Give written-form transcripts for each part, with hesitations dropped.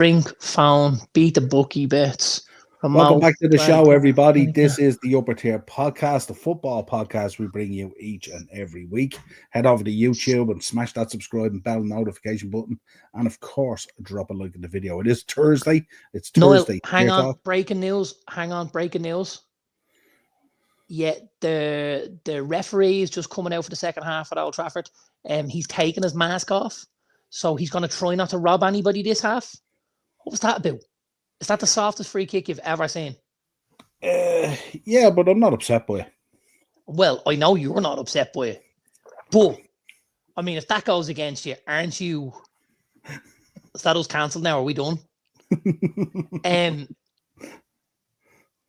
Drink, phone, beat the bookie bets. Welcome Remote, back to the Brad, show, everybody. Monica. This is the Upper Tier Podcast, the football podcast we bring you each and every week. Head over to YouTube and smash that subscribe and bell notification button. And of course, drop a like in the video. It is Thursday. It's Noel, Thursday. hang on. Breaking news. Breaking news. Yeah, the referee is just coming out for the second half at Old Trafford. He's taking his mask off. So he's going to try not to rob anybody this half. What was that about? Is that the softest free kick you've ever seen? Yeah, but I'm not upset by it. Well, I know you're not upset by it. But, I mean, if that goes against you, aren't you... Is that us cancelled now? Are we done?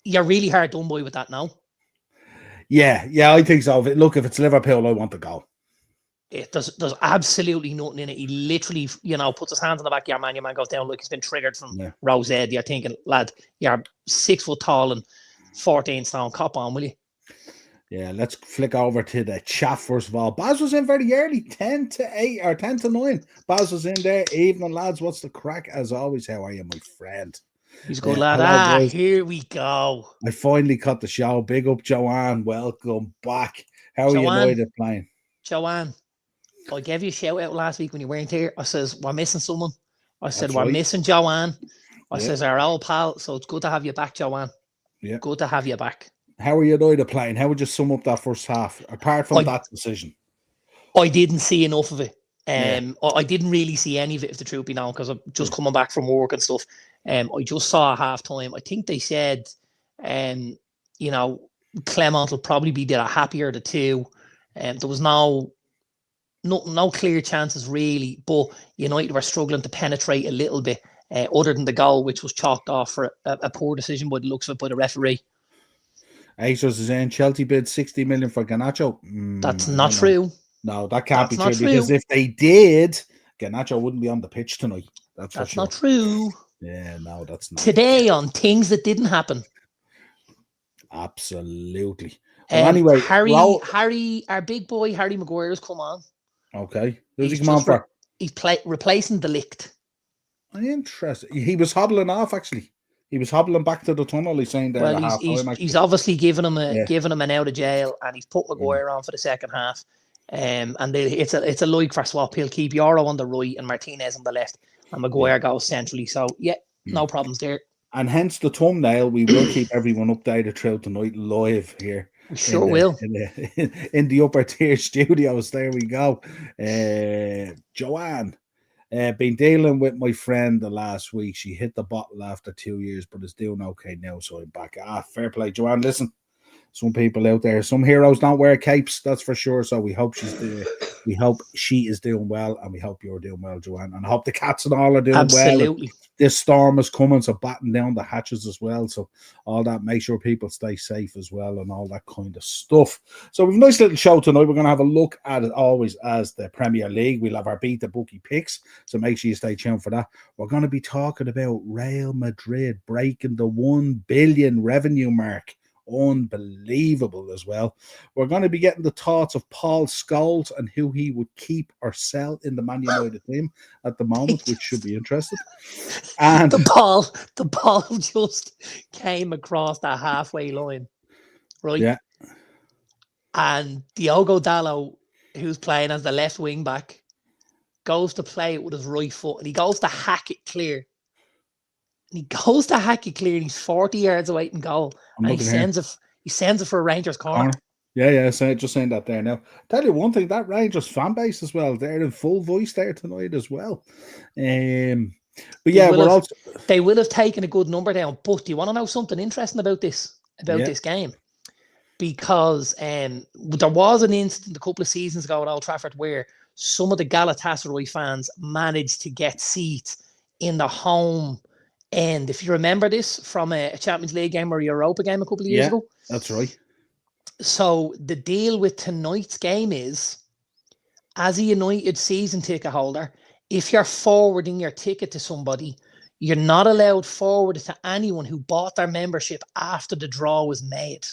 You're really hard done by with that now. Yeah, I think so. Look, if it's Liverpool, I want the goal. There's absolutely nothing in it. He literally, puts his hands on the back of your man goes down like he's been triggered from Rose Ed. You're thinking, lad, you're 6 foot tall and 14 stone. Cop on, will you? Yeah, let's flick over to the chat first of all. Baz was in very early, 10 to 8 or 10 to 9. Baz was in there. Evening, lads. What's the crack? As always, how are you, my friend? He's a good lad. Here we go. I finally cut the show. Big up, Joanne. Welcome back. How are you, United playing? Joanne, I gave you a shout out last week when you weren't here. I says, we're missing someone. I said, we're missing Joanne. I says, our old pal. So it's good to have you back, Joanne. Yeah. Good to have you back. How are United playing? How would you sum up that first half, apart from that decision? I didn't see enough of it. I didn't really see any of it, if the truth be known, because I'm just coming back from work and stuff. I just saw a half time. I think they said, Clement will probably be the happier the two. There was no clear chances really, but United were struggling to penetrate a little bit, other than the goal, which was chalked off for a poor decision by the looks of it by the referee. Asos is in. Chelsea bid 60 million for Garnacho. That's not true. No, that can't be true, because if they did, Garnacho wouldn't be on the pitch tonight. That's for sure. Not true. Yeah, no, that's not. Today on things that didn't happen. Absolutely. Well, anyway, Harry, our big boy, Harry Maguire's come on. Okay. Who's he come on for? He's replacing the Ligt. Interesting. He was hobbling off, actually. He was hobbling back to the tunnel. He's saying there. Well, he's obviously giving him an out of jail, and he's put Maguire on for the second half. And it's a like for swap. He'll keep Euro on the right and Martinez on the left, and Maguire goes centrally. So no problems there. And hence the thumbnail. We will keep everyone updated throughout the night live here. We sure will. In the upper tier studios. There we go. Joanne. Been dealing with my friend the last week. She hit the bottle after 2 years, but is doing okay now, so I'm back. Fair play, Joanne. Listen, some people out there, some heroes don't wear capes, that's for sure. So we hope she is doing well, and we hope you're doing well, Joanne. And I hope the cats and all are doing well. This storm is coming, so batten down the hatches as well. So all that, make sure people stay safe as well, and all that kind of stuff. So we've a nice little show tonight. We're going to have a look at it always as the Premier League. We'll have our beat the bookie picks, so make sure you stay tuned for that. We're going to be talking about Real Madrid breaking the 1 billion revenue mark. Unbelievable as well. We're going to be getting the thoughts of Paul Scholes and who he would keep or sell in the Man United team at the moment, which should be interesting. And the ball just came across that halfway line, right? Yeah. And Diogo Dalot, who's playing as the left wing back, goes to play it with his right foot, and he goes to hack it clear. And he's 40 yards away from goal. And he sends it for a Rangers corner. Yeah. So just saying that there now. Tell you one thing, that Rangers fan base as well, they're in full voice there tonight as well. But yeah, they will have taken a good number down. But do you want to know something interesting about this game? Because there was an incident a couple of seasons ago at Old Trafford where some of the Galatasaray fans managed to get seats in the home. And if you remember this from a Champions League game or a Europa game a couple of years ago. That's right. So the deal with tonight's game is, as a United season ticket holder, if you're forwarding your ticket to somebody, you're not allowed forward it to anyone who bought their membership after the draw was made.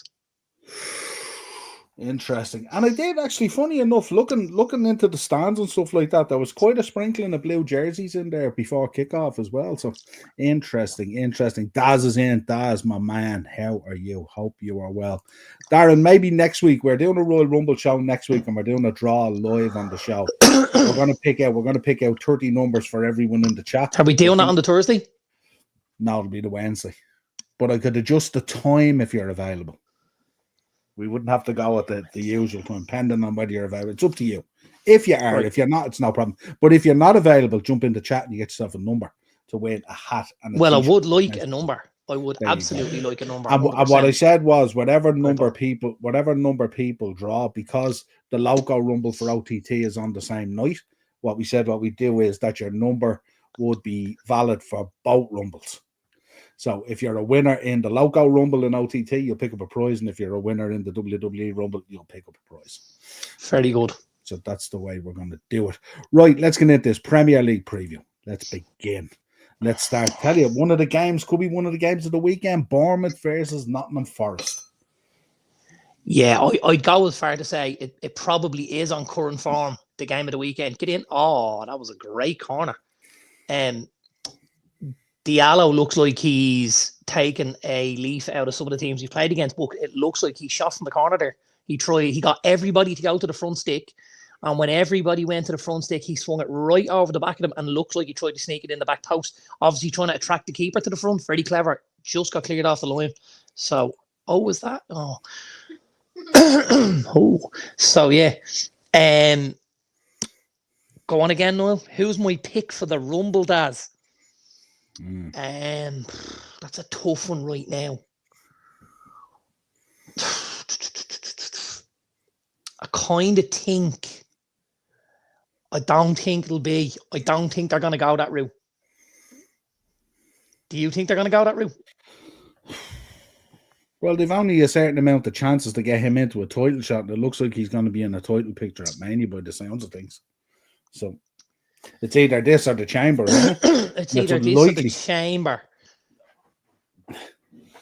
Interesting. And I did actually, funny enough, looking into the stands and stuff like that, there was quite a sprinkling of blue jerseys in there before kickoff as well. So interesting. Daz is in. Daz, my man, how are you? Hope you are well. Darren, maybe next week we're doing a Royal Rumble show next week, and we're doing a draw live on the show. We're gonna pick out 30 numbers for everyone in the chat. Are we doing that on the Thursday? No, it'll be the Wednesday. But I could adjust the time if you're available. We wouldn't have to go at the usual time, depending on whether you're available. It's up to you. If you are, if you're not, it's no problem. But if you're not available, jump in the chat and you get yourself a number to win a hat. And I would like a number. I would absolutely like a number. And what I said was, whatever number people draw, because the local Rumble for OTT is on the same night. What we do is that your number would be valid for both Rumbles. So if you're a winner in the local Rumble in OTT, you'll pick up a prize. And if you're a winner in the WWE Rumble, you'll pick up a prize. Very good. So that's the way we're going to do it. Right, let's get into this Premier League preview. Let's begin. Let's start. Tell you, one of the games could be one of the games of the weekend. Bournemouth versus Nottingham Forest. Yeah, I'd go as far to say it probably is on current form, the game of the weekend. Get in. Oh, that was a great corner. Diallo looks like he's taken a leaf out of some of the teams he's played against, but it looks like he shot from the corner there. He got everybody to go to the front stick, and when everybody went to the front stick, he swung it right over the back of them and looked like he tried to sneak it in the back post. Obviously trying to attract the keeper to the front. Very clever. Just got cleared off the line. So, was that? Oh. So, yeah. Go on again, Niall. Who's my pick for the Rumble, Daz? That's a tough one right now. I kind of think. I don't think they're going to go that route. Do you think they're going to go that route? Well, they've only a certain amount of chances to get him into a title shot, and it looks like he's going to be in a title picture at Mania by the sounds of things. So it's either this or the Chamber, isn't it? It's either this or the Chamber.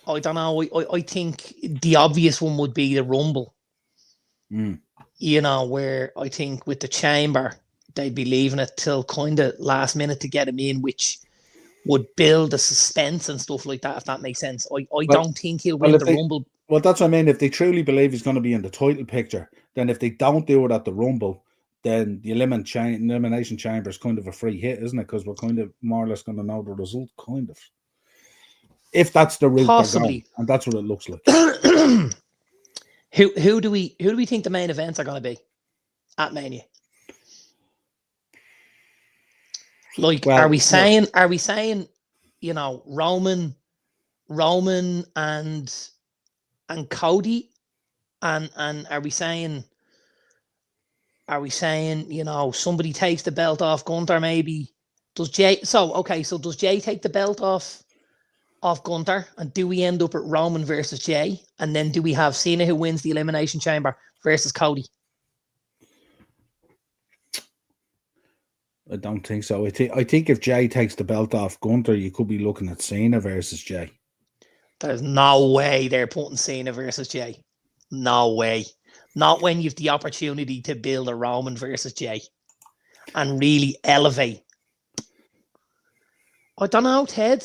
I don't know. I think the obvious one would be the Rumble. You know, where I think with the Chamber, they'd be leaving it till kind of last minute to get him in, which would build the suspense and stuff like that, if that makes sense. I don't think he'll win the Rumble. Well, that's what I mean. If they truly believe he's going to be in the title picture, then if they don't do it at the Rumble, then the elimination chamber is kind of a free hit, isn't it? Because we're kind of more or less going to know the result, kind of. If that's the route they're going, and that's what it looks like. Who do we think the main events are going to be at Mania? Like, are we saying, you know, Roman and Cody, and are we saying, you know, somebody takes the belt off Gunther maybe? Does Jay take the belt off Gunther, and do we end up at Roman versus Jay, and then do we have Cena who wins the Elimination Chamber versus Cody? I don't think so. I think if Jay takes the belt off Gunther, you could be looking at Cena versus Jay. There's no way they're putting Cena versus Jay. No way. Not when you've the opportunity to build a Roman versus Jay and really elevate. I don't know, Ted.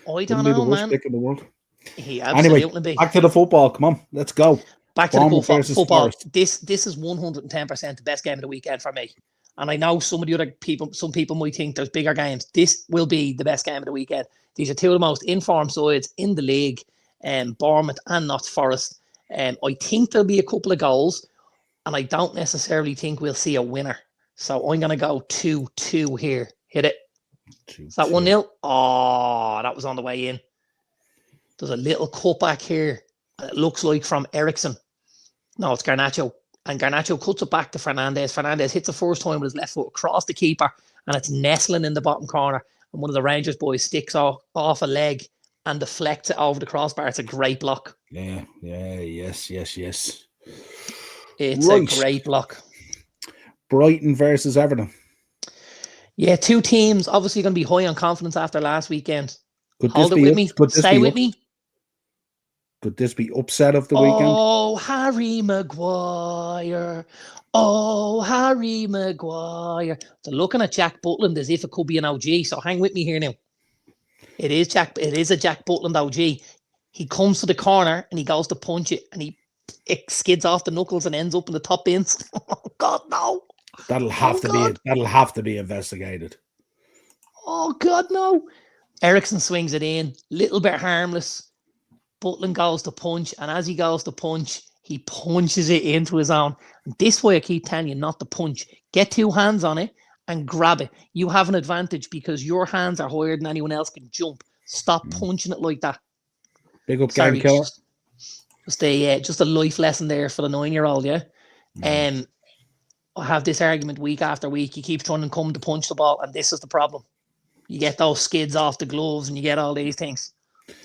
I don't know, man. Pick in the world. He absolutely anyway, back to the football. Come on, let's go. Back to the football. This is 110% the best game of the weekend for me. And I know some people might think there's bigger games. This will be the best game of the weekend. These are two of the most informed sides in the league, Bournemouth and Notts Forest. I think there'll be a couple of goals, and I don't necessarily think we'll see a winner. So I'm going to go 2-2 here. Hit it. Is that 1-0? Oh, that was on the way in. There's a little cutback here. It looks like from Ericsson. No, it's Garnacho. And Garnacho cuts it back to Fernandez. Fernandez hits the first time with his left foot across the keeper, and it's nestling in the bottom corner. And one of the Rangers boys sticks off a leg and deflects it over the crossbar. It's a great block. Yes. It's a great block. Brighton versus Everton. Yeah, two teams obviously going to be high on confidence after last weekend. Hold it with me. Stay with me. Could this be upset of the weekend? Oh, Harry Maguire. Oh, Harry Maguire. They're looking at Jack Butland as if it could be an OG. So hang with me here now. It is a Jack Butland OG. He comes to the corner and he goes to punch it and it skids off the knuckles and ends up in the top bins. Oh God, no. That'll have to be investigated. Oh God, no. Ericsson swings it in, little bit harmless. Butland goes to punch, and as he goes to punch, he punches it into his own. And this way I keep telling you not to punch. Get 2 hands on it and grab it. You have an advantage because your hands are higher than anyone else can jump. Stop punching it like that. Big up, Game Killer. Just a life lesson there for the 9-year-old, yeah? I have this argument week after week. He keeps trying to come to punch the ball, and this is the problem. You get those skids off the gloves and you get all these things.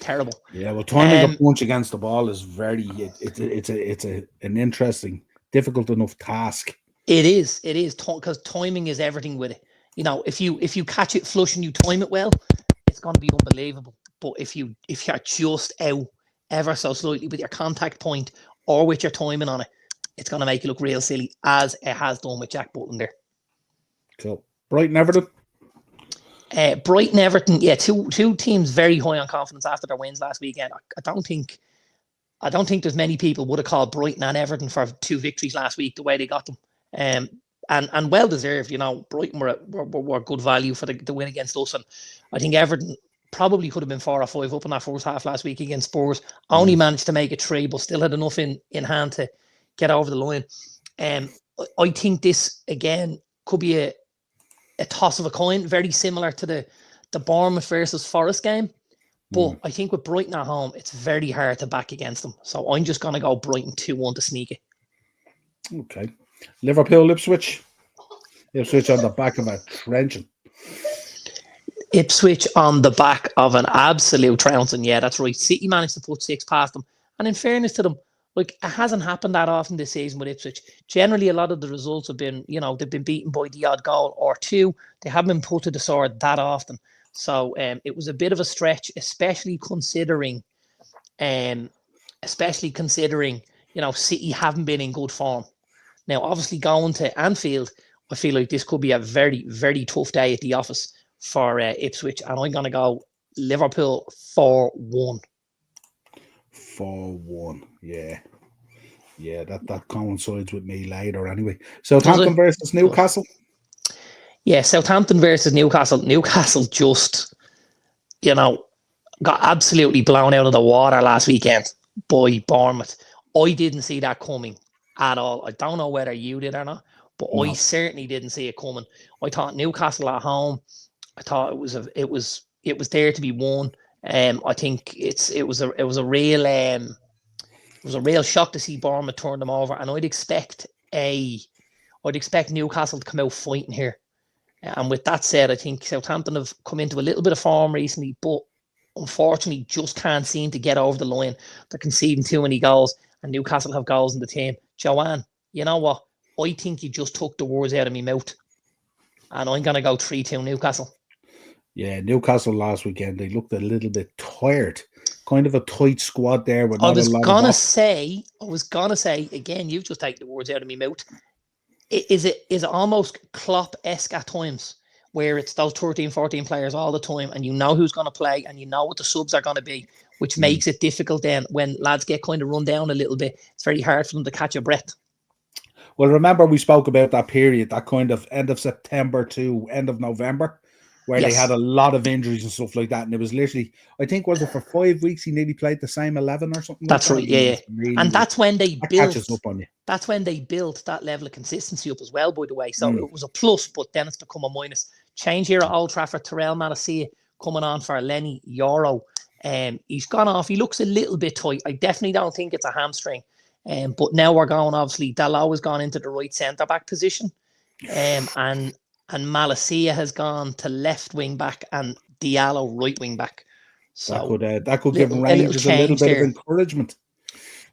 Terrible. Yeah, well, timing a punch against the ball is it's an interesting, difficult enough task. It is because timing is everything with it. You know, if you catch it flush and you time it well, it's going to be unbelievable. But if you're just out ever so slightly with your contact point or with your timing on it, it's going to make you look real silly, as it has done with Jack Butland there. Cool. Brighton Everton. Brighton Everton, yeah, two teams very high on confidence after their wins last weekend. I don't think there's many people would have called Brighton and Everton for 2 victories last week the way they got them. And well deserved. You know, Brighton were good value for the win against us, and I think Everton probably could have been 4 or 5 up in that first half last week against Spurs. Only managed to make it 3, but still had enough in hand to get over the line. I think this again could be a toss of a coin, very similar to the Bournemouth versus Forest game. But I think with Brighton at home, it's very hard to back against them. So I'm just going to go Brighton 2-1 to sneak it. Okay. Liverpool, Ipswich. Ipswich on the back of a trenching. Ipswich on the back of an absolute trouncing. Yeah, that's right. City managed to put 6 past them. And in fairness to them, like, it hasn't happened that often this season with Ipswich. Generally, a lot of the results have been, you know, they've been beaten by the odd goal or 2. They haven't been put to the sword that often. So it was a bit of a stretch, especially considering, you know, City haven't been in good form. Now, obviously, going to Anfield, I feel like this could be a very, very tough day at the office for Ipswich. And I'm going to go Liverpool 4-1. 4-1, yeah. Yeah, that coincides with me later anyway. Southampton versus Newcastle. Yeah, Southampton versus Newcastle. Newcastle just, you know, got absolutely blown out of the water last weekend by Bournemouth. I didn't see that coming at all. I don't know whether you did or not, but no. I certainly didn't see it coming. I thought Newcastle at home, I thought it was there to be won. I think it was a real shock to see Bournemouth turn them over, and I'd expect Newcastle to come out fighting here. And with that said, I think Southampton have come into a little bit of form recently, but unfortunately just can't seem to get over the line. They're conceding too many goals, and Newcastle have goals in the team. Joanne, you know what? I think you just took the words out of my mouth, and I'm going to go 3-2 Newcastle. Yeah, Newcastle last weekend, they looked a little bit tired. Kind of a tight squad there. I was gonna say again, you've just taken the words out of my mouth. Is it almost Klopp-esque at times, where it's those 13, 14 players all the time, and you know who's going to play, and you know what the subs are going to be, which makes it difficult then when lads get kind of run down a little bit. It's very hard for them to catch a breath. Well, remember we spoke about that period, that kind of end of September to end of November, where they had a lot of injuries and stuff like that. And it was literally, I think, was it for 5 weeks he nearly played the same 11 or something? That's like right, yeah. Really, and that's when they built that level of consistency up as well, by the way. So it was a plus, but then it's become a minus. Change here at Old Trafford, Terrell Malacia coming on for Lenny Yoro. He's gone off. He looks a little bit tight. I definitely don't think it's a hamstring. But now we're going, obviously, Dalot has gone into the right centre-back position. And Malacia has gone to left wing back and Diallo right wing back. So that could give Rangers a little bit of encouragement.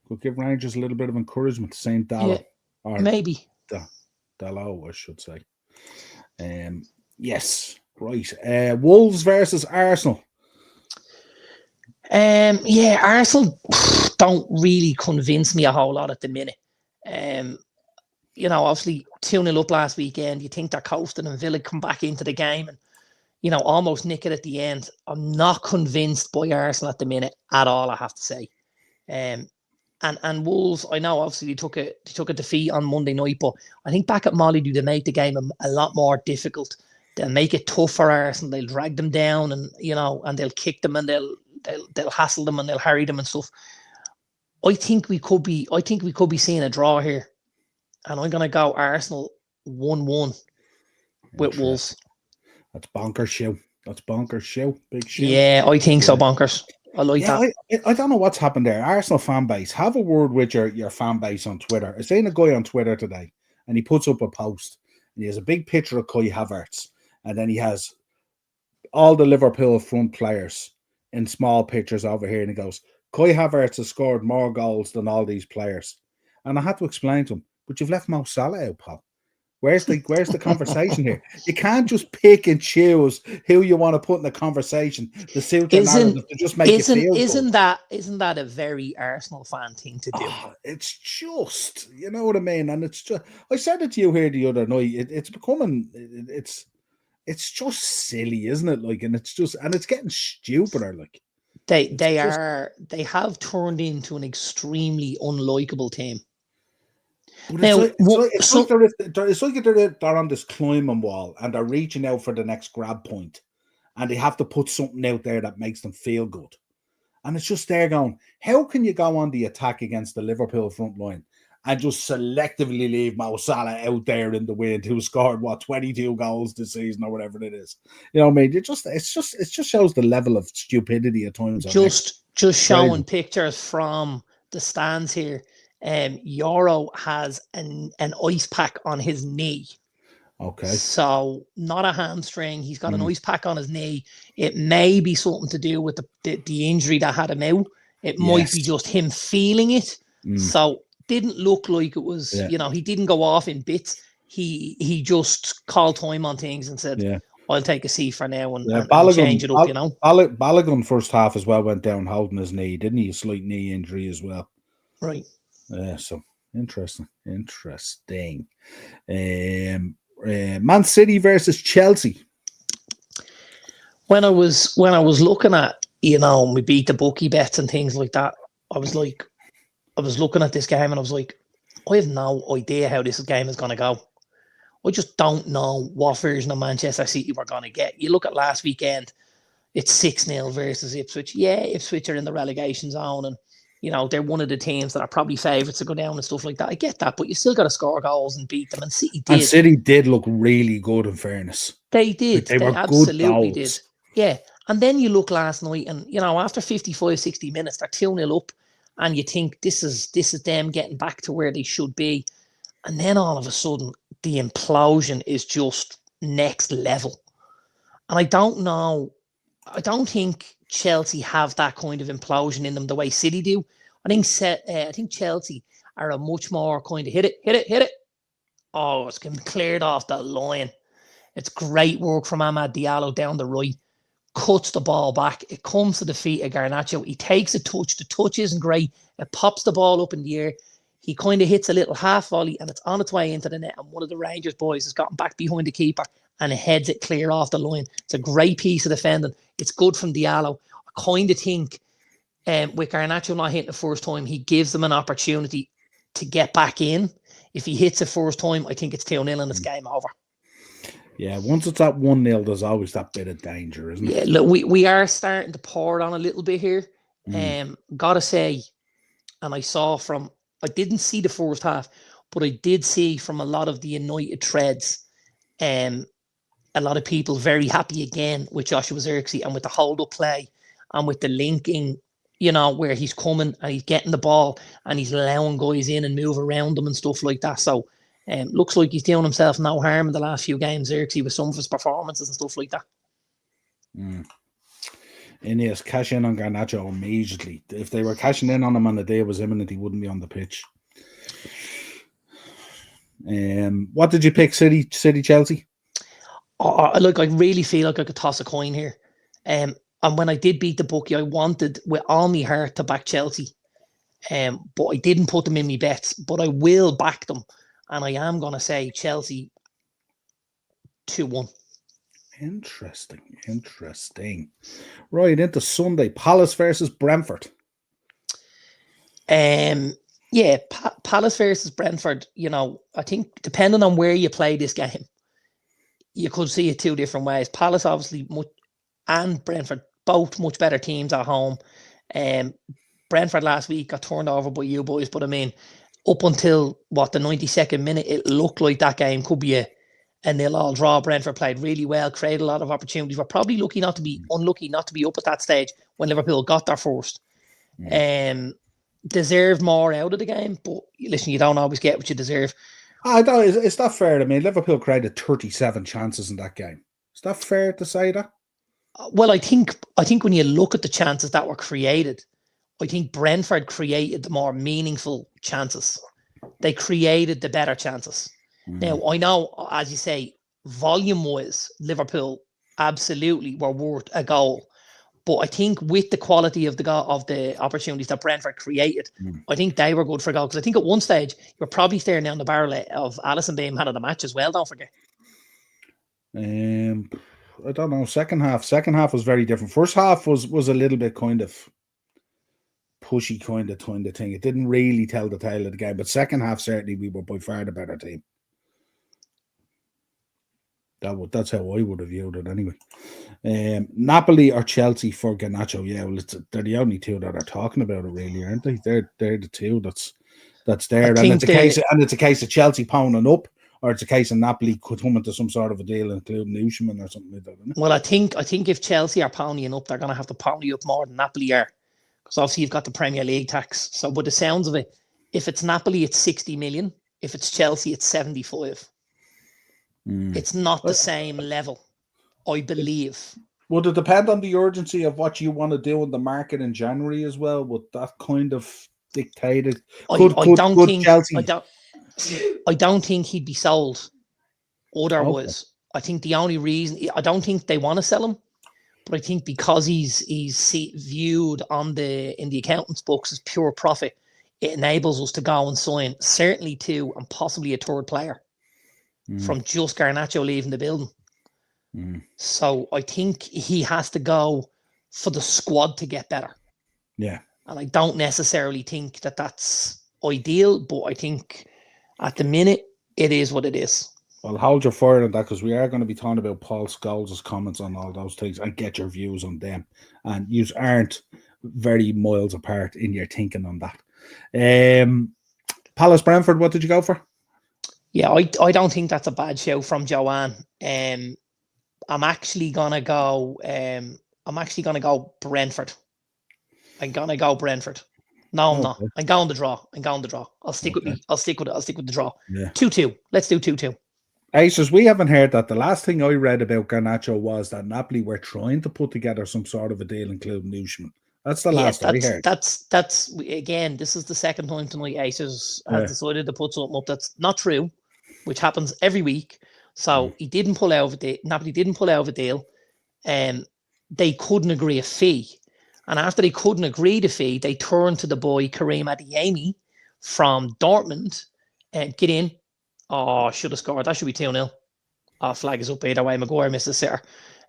Could give Rangers a little bit of encouragement, Saint Dallo. Yeah, maybe. Dallo, I should say. Yes, right. Wolves versus Arsenal. Arsenal, don't really convince me a whole lot at the minute. Obviously 2-0 up last weekend. You think they're coasting and Villa come back into the game and, almost nick it at the end. I'm not convinced by Arsenal at the minute at all, I have to say. And Wolves, I know obviously they took a defeat on Monday night, but I think back at Molly, do they make the game a lot more difficult? They'll make it tough for Arsenal. They'll drag them down, and and they'll kick them, and they'll hassle them, and they'll harry them and stuff. I think we could be seeing a draw here, and I'm gonna go Arsenal 1-1 with Wolves. That's bonkers show. Big show. Yeah, I think so, bonkers. I like that. I don't know what's happened there. Arsenal fan base, have a word with your fan base on Twitter. I seen a guy on Twitter today, and he puts up a post, and he has a big picture of Kai Havertz, and then he has all the Liverpool front players in small pictures over here, and he goes, Kai Havertz has scored more goals than all these players. And I had to explain to him, but you've left Mo Salah out, pal. Where's the conversation here? You can't just pick and choose who you want to put in the conversation to suit your narrative to just make you feel isn't that a very Arsenal fan thing to do? It's just, you know what I mean? And it's just, I said it to you here the other night. It's becoming, it's just silly, isn't it? Like, and it's getting stupider. Like, they have turned into an extremely unlikable team. It's like they're on this climbing wall and they're reaching out for the next grab point, and they have to put something out there that makes them feel good. And it's just there going, how can you go on the attack against the Liverpool front line and just selectively leave Mo Salah out there in the wind, who scored 22 goals this season or whatever it is? You know what I mean? It just shows the level of stupidity at times. Just showing pictures from the stands here. Euro has an ice pack on his knee. Okay. So not a hamstring. He's got an ice pack on his knee. It may be something to do with the injury that had him out. It might be just him feeling it. So didn't look like it was, he didn't go off in bits. He just called time on things and said, I'll take a seat for now and change it up, Balogun first half as well went down holding his knee, didn't he? A slight knee injury as well. Right. So interesting. Man City versus Chelsea. When I was looking at, we beat the bookie bets and things like that, I was looking at this game and I was like, I have no idea how this game is going to go. I just don't know what version of Manchester City we're going to get. You look at last weekend, it's 6-0 versus Ipswich. Yeah, Ipswich are in the relegation zone and they're one of the teams that are probably favourites to go down and stuff like that. I get that, but you still got to score goals and beat them. And City did. And City did look really good, in fairness. They did. They were absolutely good goals. Did. Yeah. And then you look last night and, after 55, 60 minutes, they're 2-0 up and you think this is them getting back to where they should be. And then all of a sudden, the implosion is just next level. And I don't know. I don't think Chelsea have that kind of implosion in them the way City do. I think Chelsea are a much more kind of hit it. Oh, it's getting cleared off the line. It's great work from Amad Diallo down the right. Cuts the ball back. It comes to the feet of Garnacho. He takes a touch. The touch isn't great. It pops the ball up in the air. He kind of hits a little half volley and it's on its way into the net. And one of the Rangers boys has gotten back behind the keeper and heads it clear off the line. It's a great piece of defending. It's good from Diallo. I kind of think with Garnacho not hitting the first time, he gives them an opportunity to get back in. If he hits it first time, I think it's 2-0 and it's game over. Yeah, once it's at 1-0, there's always that bit of danger, isn't it? Yeah, look, we are starting to pour it on a little bit here. Gotta say, and I didn't see the first half, but I did see from a lot of the United threads, a lot of people very happy again with Joshua Zirkzee and with the hold-up play and with the linking, where he's coming and he's getting the ball and he's allowing guys in and move around them and stuff like that. So looks like he's doing himself no harm in the last few games, Zirkzee, with some of his performances and stuff like that. Ineos cash in on Garnacho immediately. If they were cashing in on him on the day it was imminent, he wouldn't be on the pitch. What did you pick, City Chelsea? I really feel like I could toss a coin here. And when I did beat the bookie, I wanted with all my heart to back Chelsea. But I didn't put them in my bets, but I will back them. And I am going to say Chelsea 2-1. Interesting. Right, into Sunday. Palace versus Brentford. Yeah, Palace versus Brentford, I think depending on where you play this game, you could see it two different ways. Palace obviously and Brentford, both much better teams at home. Brentford last week got turned over by you boys, but I mean, up until the 92nd minute, it looked like that game could be a 0-0 draw. Brentford played really well, created a lot of opportunities. We're probably unlucky not to be up at that stage when Liverpool got there first. Deserved more out of the game, but listen, you don't always get what you deserve. Is that fair? I mean, Liverpool created 37 chances in that game. Is that fair to say that? Well, I think when you look at the chances that were created, I think Brentford created the more meaningful chances. They created the better chances. Now, I know, as you say, volume-wise, Liverpool absolutely were worth a goal. But I think with the quality of the opportunities that Brentford created, I think they were good for goal. Because I think at one stage, you're probably staring down the barrel of Alisson being man of the match as well, don't forget. I don't know. Second half was very different. First half was a little bit kind of pushy kind of thing. It didn't really tell the tale of the game. But second half, certainly, we were by far the better team. That's how I would have viewed it anyway. Napoli or Chelsea for Garnacho? Yeah, well, they're the only two that are talking about it, really, aren't they? They're the two that's there, and it's a case of Chelsea pounding up, or it's a case of Napoli could come into some sort of a deal, including Usman or something like that. Isn't it? Well, I think if Chelsea are pounding up, they're going to have to pound you up more than Napoli are, because obviously you've got the Premier League tax. So, by the sounds of it, if it's Napoli, it's 60 million. If it's Chelsea, it's 75. It's not the same level, I believe. Would it depend on the urgency of what you want to do in the market in January as well? Would that kind of dictate it? I don't think he'd be sold otherwise. Okay. I think the only reason, I don't think they want to sell him, but I think because he's viewed in the accountant's books as pure profit, it enables us to go and sign certainly 2 and possibly a third player. From just Garnacho leaving the building. So I think he has to go for the squad to get better. Yeah. And I don't necessarily think that that's ideal, but I think at the minute it is what it is. Well, hold your fire on that, because we are going to be talking about Paul Scholes' comments on all those things and get your views on them. And you aren't very miles apart in your thinking on that. Palace Brentford, what did you go for? Yeah, I don't think that's a bad show from Joanne. I'm actually gonna go Brentford. I'm gonna go Brentford. No, I'm not. I'm going the draw. I'll stick with it. I'll stick with the draw. Yeah. 2-2. Let's do 2-2. Aces, we haven't heard that. The last thing I read about Garnacho was that Napoli were trying to put together some sort of a deal, including Usman. That's the last I heard. That's again, this is the second time tonight Aces has decided to put something up that's not true, which happens every week. So he didn't pull out of it. Napoli didn't pull out of a deal. They couldn't agree a fee. And after they couldn't agree the fee, they turned to the boy Karim Adeyemi from Dortmund and get in. Oh, should have scored. That should be 2-0. Flag is up either way. Maguire missed the sitter.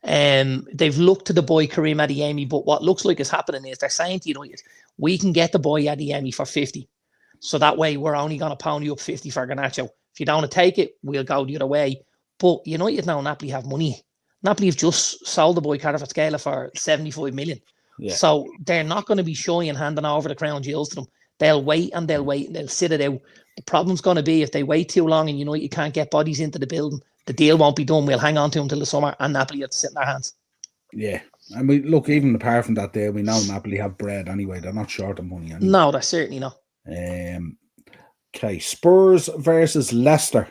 They've looked to the boy Karim Adeyemi, but what looks like is happening is they're saying to United, we can get the boy Adeyemi for 50. So that way we're only going to pound you up 50 for Garnacho. If you don't want to take it, we'll go the other way. But United now, Napoli have money. Napoli have just sold the boy Kvaratskhelia for 75 million. Yeah. So they're not going to be shy and handing over the crown jewels to them. They'll wait and they'll sit it out. The problem's going to be if they wait too long and United can't get bodies into the building, the deal won't be done. We'll hang on to him till the summer and Napoli have to sit in their hands. Yeah. And we look, even apart from that deal, we know Napoli have bread anyway. They're not short of money anyway. No, they're certainly not. Okay, Spurs versus Leicester.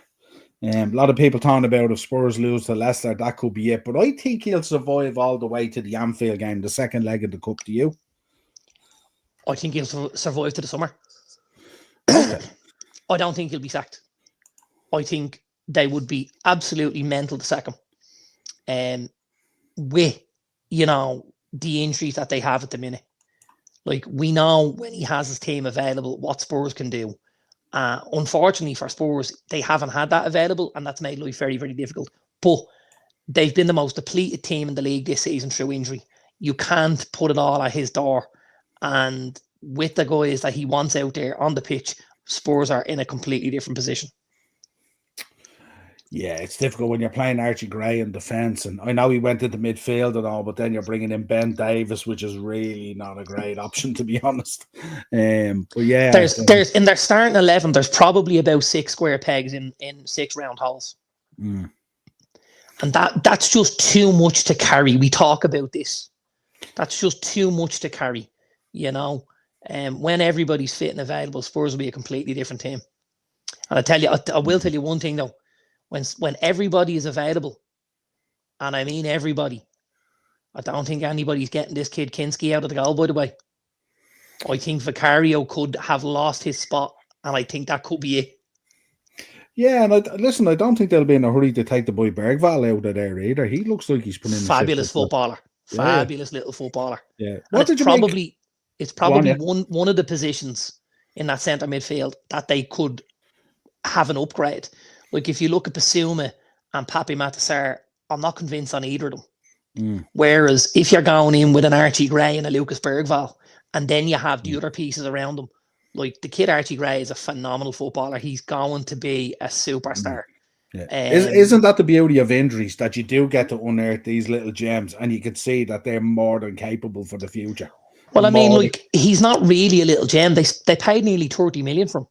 A lot of people talking about if Spurs lose to Leicester, that could be it. But I think he'll survive all the way to the Anfield game, the second leg of the Cup. Do you? I think he'll survive to the summer. Okay. I don't think he'll be sacked. I think they would be absolutely mental to sack him. With, the injuries that they have at the minute. Like, we know when he has his team available, what Spurs can do. Unfortunately for Spurs, they haven't had that available, and that's made life very, very difficult. But they've been the most depleted team in the league this season through injury. You can't put it all at his door. And with the guys that he wants out there on the pitch, Spurs are in a completely different position. Yeah, it's difficult when you're playing Archie Gray in defence, and I know he went into midfield and all, but then you're bringing in Ben Davis, which is really not a great option, to be honest. But yeah, there's in their starting 11, there's probably about 6 square pegs in 6 round holes, and that's just too much to carry. We talk about this. That's just too much to carry, you know. When everybody's fit and available, Spurs will be a completely different team. And I will tell you one thing though. When everybody is available, and I mean everybody, I don't think anybody's getting this kid Kinski out of the goal, by the way. I think Vicario could have lost his spot, and I think that could be it. Yeah, and I don't think they'll be in a hurry to take the boy Bergval out of there either. He looks like he's putting in fabulous footballer. Fabulous little footballer. Yeah. It's probably one of the positions in that centre midfield that they could have an upgrade. Like, if you look at Basuma and Papi Matasar, I'm not convinced on either of them. Whereas if you're going in with an Archie Gray and a Lucas Bergval, and then you have the other pieces around them, like the kid Archie Gray is a phenomenal footballer. He's going to be a superstar. Yeah. Isn't that the beauty of injuries, that you do get to unearth these little gems, and you can see that they're more than capable for the future? Well, I mean, like, he's not really a little gem. They paid nearly 30 million for him.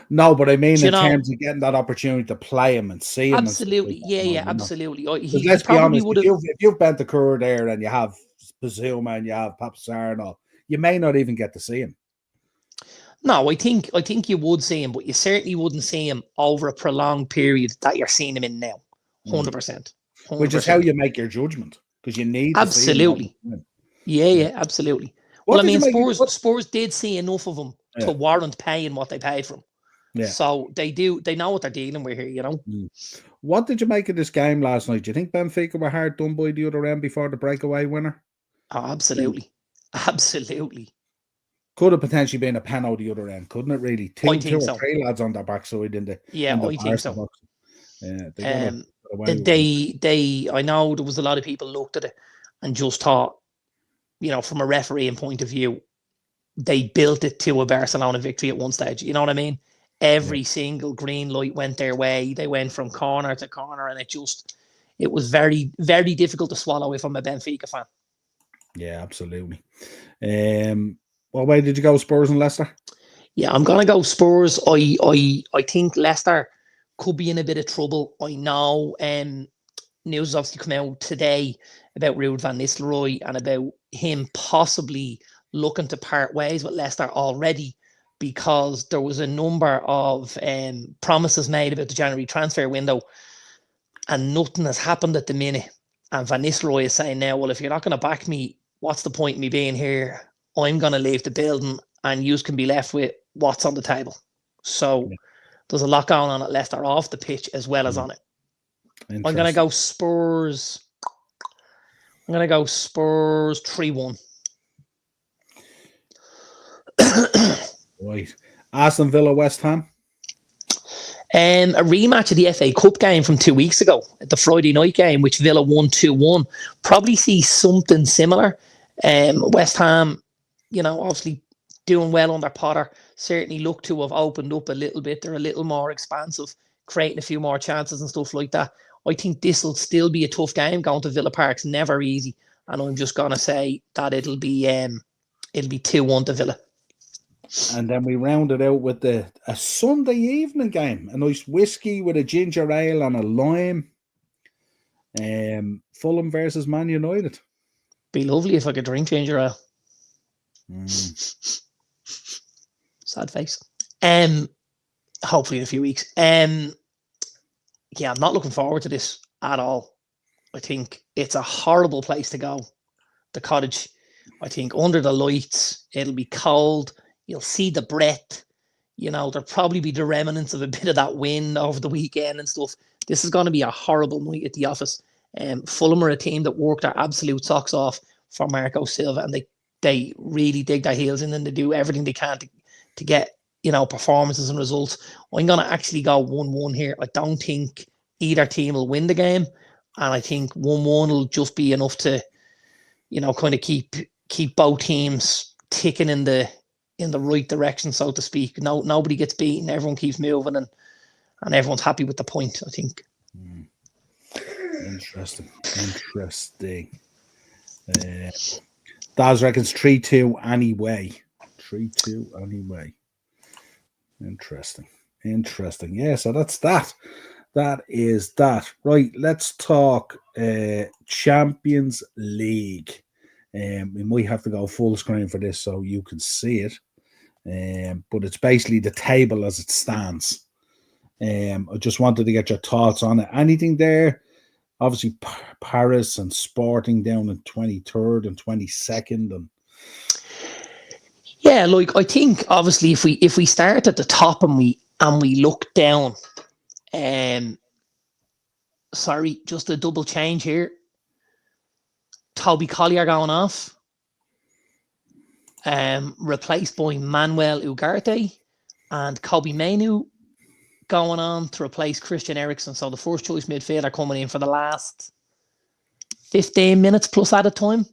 No, but I mean, in terms of getting that opportunity to play him and see him. Absolutely. Absolutely. Let's be honest, if you've bent the curve there and you have Basuma and you have Papasar and all, you may not even get to see him. No, I think you would see him, but you certainly wouldn't see him over a prolonged period that you're seeing him in now. 100%. Which is how you make your judgment, because you need to absolutely. See him. Yeah, absolutely. Well, I mean, Spurs did see enough of him to warrant paying what they paid for him. Yeah. So they know what they're dealing with here, you know. What did you make of this game last night? Do you think Benfica were hard done by the other end before the breakaway winner? Oh, absolutely. Absolutely. Could have potentially been a penalty the other end, couldn't it, really? Two or three lads on their backside in the I think so. Box. Yeah, I know there was a lot of people looked at it and just thought, you know, from a refereeing point of view, they built it to a Barcelona victory at one stage. You know what I mean? Every single green light went their way. They went from corner to corner, and it was very, very difficult to swallow if I'm a Benfica fan. Yeah, absolutely. What way did you go, Spurs and Leicester? Yeah, I'm gonna go Spurs. I think Leicester could be in a bit of trouble. I know news has obviously come out today about Ruud van Nistelrooy and about him possibly looking to part ways with Leicester already, because there was a number of promises made about the January transfer window, and nothing has happened at the minute. And Van Nistelrooy is saying now, well, if you're not going to back me, what's the point in me being here? I'm going to leave the building, and you can be left with what's on the table. So there's a lot going on at Leicester off the pitch as well as on it. I'm going to go Spurs. I'm going to go Spurs 3-1. Right. Aston Villa, West Ham. A rematch of the FA Cup game from 2 weeks ago, the Friday night game, which Villa won 2-1. Probably see something similar. West Ham, you know, obviously doing well under Potter, certainly look to have opened up a little bit. They're a little more expansive, creating a few more chances and stuff like that. I think this will still be a tough game. Going to Villa Park's never easy, and I'm just gonna say that it'll be 2-1 to Villa. And then we rounded out with a Sunday evening game, a nice whiskey with a ginger ale and a lime. Fulham versus Man United. Be lovely if I could drink ginger ale. Sad face. Hopefully in a few weeks. Yeah, I'm not looking forward to this at all. I think it's a horrible place to go. The Cottage. I think under the lights, it'll be cold. You'll see the breath. You know, there'll probably be the remnants of a bit of that wind over the weekend and stuff. This is going to be a horrible night at the office. Fulham are a team that worked their absolute socks off for Marco Silva, and they really dig their heels in and they do everything they can to get, performances and results. I'm going to actually go 1-1 here. I don't think either team will win the game. And I think 1-1 will just be enough to, kind of keep both teams ticking in the right direction, so to speak. Nobody gets beaten. Everyone keeps moving and everyone's happy with the point, I think. Interesting. Daz reckons 3-2 anyway. 3-2 anyway. Interesting. Yeah, so that's that. That is that. Right, let's talk Champions League. We might have to go full screen for this so you can see it. But it's basically the table as it stands. I just wanted to get your thoughts on it. Anything there? Obviously, Paris and Sporting down in 23rd and 22nd. And yeah, like I think obviously if we start at the top and we look down, sorry, just a double change here. Toby Collier going off, replaced by Manuel Ugarte, and Kobe Mainu going on to replace Christian Eriksen. So the first choice midfielder coming in for the last 15 minutes plus added time.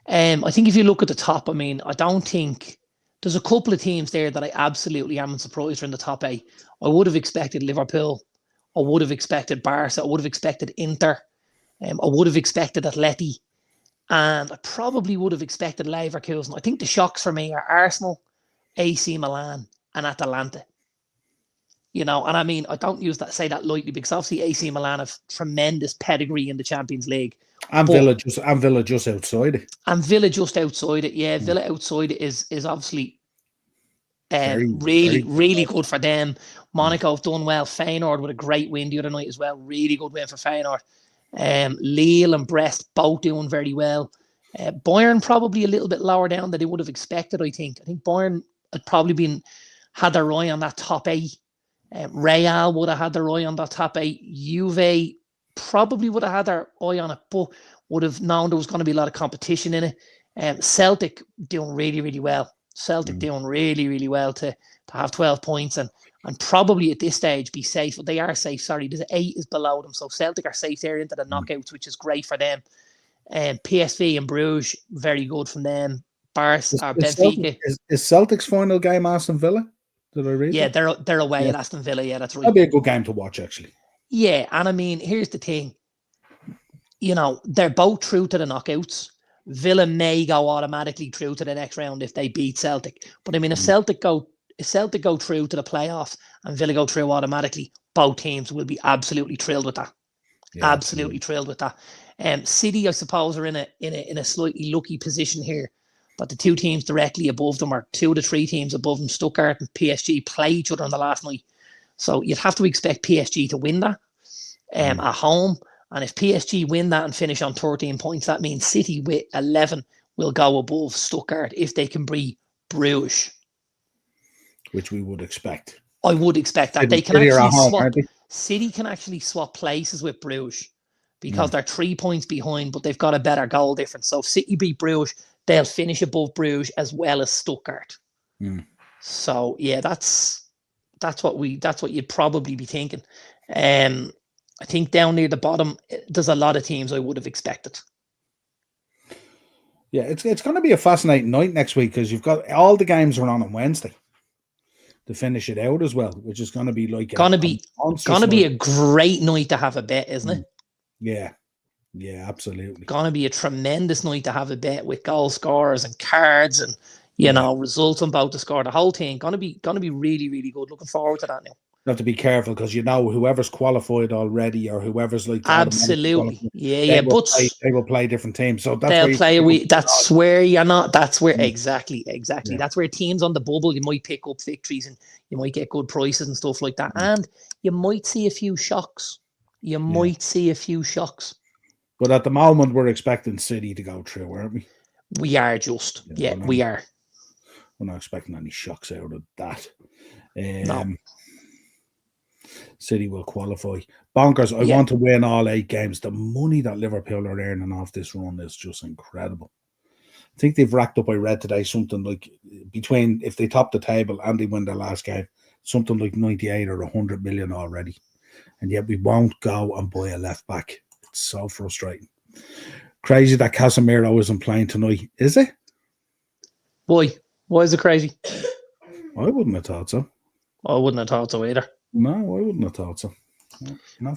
I think if you look at the top, I mean, I don't think there's a couple of teams there that I absolutely am surprised are in the top 8. I would have expected Liverpool. I would have expected Barca. I would have expected Inter. I would have expected Atleti. And I probably would have expected Leverkusen. I think the shocks for me are Arsenal, AC Milan, and Atalanta. And I mean, I don't say that lightly because obviously AC Milan have tremendous pedigree in the Champions League. And Villa just outside it. And Villa just outside it, yeah. Villa outside it is obviously really good for them. Monaco have done well. Feyenoord with a great win the other night as well. Really good win for Feyenoord. Lille and Brest both doing very well. Bayern probably a little bit lower down than they would have expected, I think. I think Bayern had probably had their eye on that top 8. Real would have had their eye on that top 8. Juve probably would have had their eye on it, but would have known there was going to be a lot of competition in it. Celtic doing really, really well. Doing really, really well to have 12 points and probably at this stage be safe. But they are safe, sorry. There's 8 is below them. So Celtic are safe there into the knockouts, which is great for them. PSV and Bruges, very good from them. Benfica. Is Celtic's final game Aston Villa? Did I read Yeah, that? they're away at Aston Villa. Yeah, that's right. That'd be a good game to watch, actually. Yeah, and I mean, here's the thing. They're both through to the knockouts. Villa may go automatically through to the next round if they beat Celtic. But I mean, if Celtic go through to the playoffs and Villa go through automatically, both teams will be absolutely thrilled with that. Yeah, absolutely thrilled with that. City, I suppose, are in a slightly lucky position here. But the 2 teams directly above them, or 2 of the 3 teams above them, Stuttgart and PSG, play each other on the last night. So you'd have to expect PSG to win that at home. And if PSG win that and finish on 13 points, that means City with 11 will go above Stuttgart if they can beat Bruges. Which we would expect. I would expect that. They can actually swap. City can actually swap places with Bruges because they're 3 points behind, but they've got a better goal difference. So if City beat Bruges, they'll finish above Bruges as well as Stuttgart. So yeah, that's what you'd probably be thinking. I think down near the bottom, there's a lot of teams I would have expected. Yeah, it's going to be a fascinating night next week because you've got all the games are on Wednesday to finish it out as well, which is going to be like going to be a great night to have a bet, isn't it? Yeah, absolutely. Going to be a tremendous night to have a bet with goal scorers and cards and results on both the score. The whole thing going to be really, really good. Looking forward to that now. You have to be careful because whoever's qualified already or whoever's like absolutely, they will play different teams. So that's where you're not. That's where exactly. Yeah. That's where teams on the bubble you might pick up victories and you might get good prices and stuff like that, and you might see a few shocks. But at the moment, we're expecting City to go through, aren't we? We are just. We are. We're not expecting any shocks out of that. No. City will qualify. Bonkers. I want to win all 8 games. The money that Liverpool are earning off this run is just incredible. I think they've racked up, I read today, something like between, if they top the table and they win their last game, something like 98 or 100 million already. And yet we won't go and buy a left back. It's so frustrating. Crazy that Casemiro isn't playing tonight, is it? Why? Why is it crazy? I wouldn't have thought so. I wouldn't have thought so either. No, I wouldn't have thought so.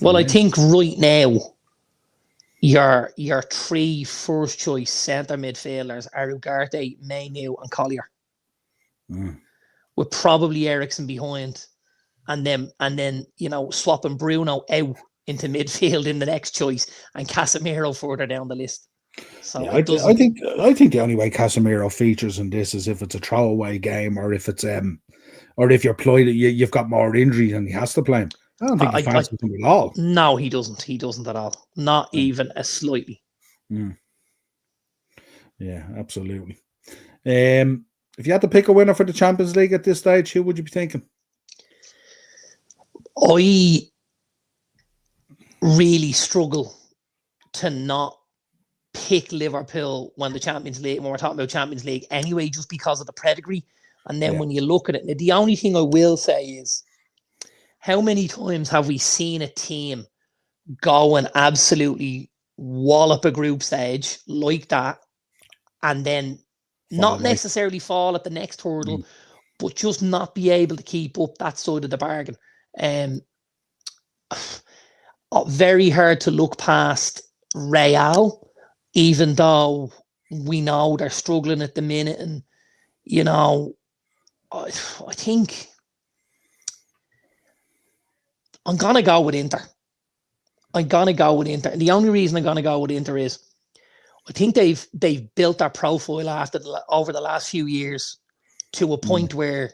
Well, I think right now, your 3 first choice centre midfielders are Ugarte, Mainu, and Collier. With probably Eriksen behind, and then swapping Bruno out into midfield in the next choice, and Casemiro further down the list. So yeah, I think the only way Casemiro features in this is if it's a throwaway game, or if it's or if you're played, you've got more injuries and he has to play him. I don't think he fancies him at all. No, he doesn't. He doesn't at all. Not even a slightly. Yeah, absolutely. If you had to pick a winner for the Champions League at this stage, who would you be thinking? I really struggle to not pick Liverpool when we're talking about Champions League anyway, just because of the pedigree. And then when you look at it, the only thing I will say is, how many times have we seen a team go and absolutely wallop a group stage like that, and then not necessarily fall at the next hurdle, but just not be able to keep up that side of the bargain? Very hard to look past Real, even though we know they're struggling at the minute. And, I think I'm going to go with Inter. And the only reason I'm going to go with Inter is I think they've built their profile over the last few years to a point where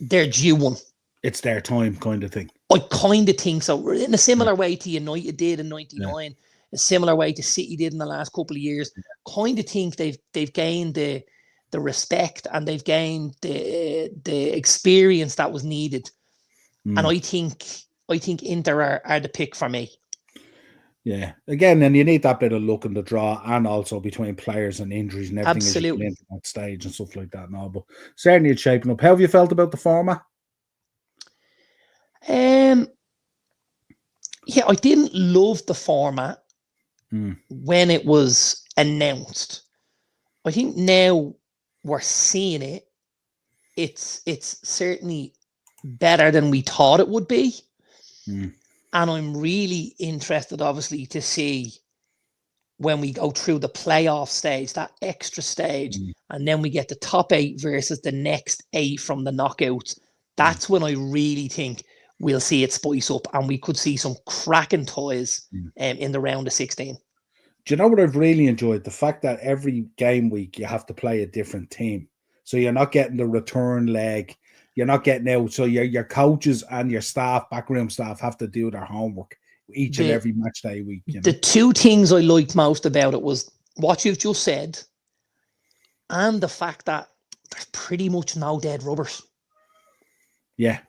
they're due one. It's their time, kind of thing. I kind of think so. In a similar way to United did in '99, a similar way to City did in the last couple of years. Kind of think they've gained the respect, and they've gained the experience that was needed. And I think Inter are the pick for me. Yeah. Again, and you need that bit of luck in the draw, and also between players and injuries and everything. Absolutely. As you get into that stage and stuff like that. No, but certainly it's shaping up. How have you felt about the format? Yeah, I didn't love the format when it was announced. I think now we're seeing it. It's certainly better than we thought it would be. And I'm really interested, obviously, to see when we go through the playoff stage, that extra stage, and then we get the top 8 versus the next 8 from the knockouts. That's when I really think we'll see it spice up, and we could see some cracking toys in the round of 16. Do you know what I've really enjoyed? The fact that every game week you have to play a different team. So you're not getting the return leg. You're not getting out. So your coaches and your staff, backroom staff, have to do their homework each and every match day week. The 2 things I liked most about it was what you've just said, and the fact that there's pretty much no dead rubbers. Yeah.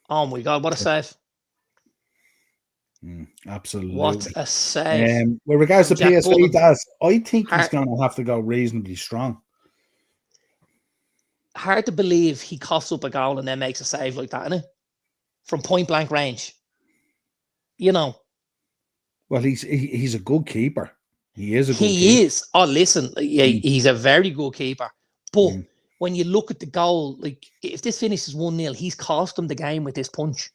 Oh my God, what a save. Absolutely. What a save. With regards to PSV, Daz, I think he's going to have to go reasonably strong. Hard to believe he coughs up a goal and then makes a save like that, isn't it? From point blank range. Well, he's a good keeper. He is a good keeper. He is. Oh, listen, he's a very good keeper. But when you look at the goal, like if this finishes 1-0, he's cost them the game with this punch.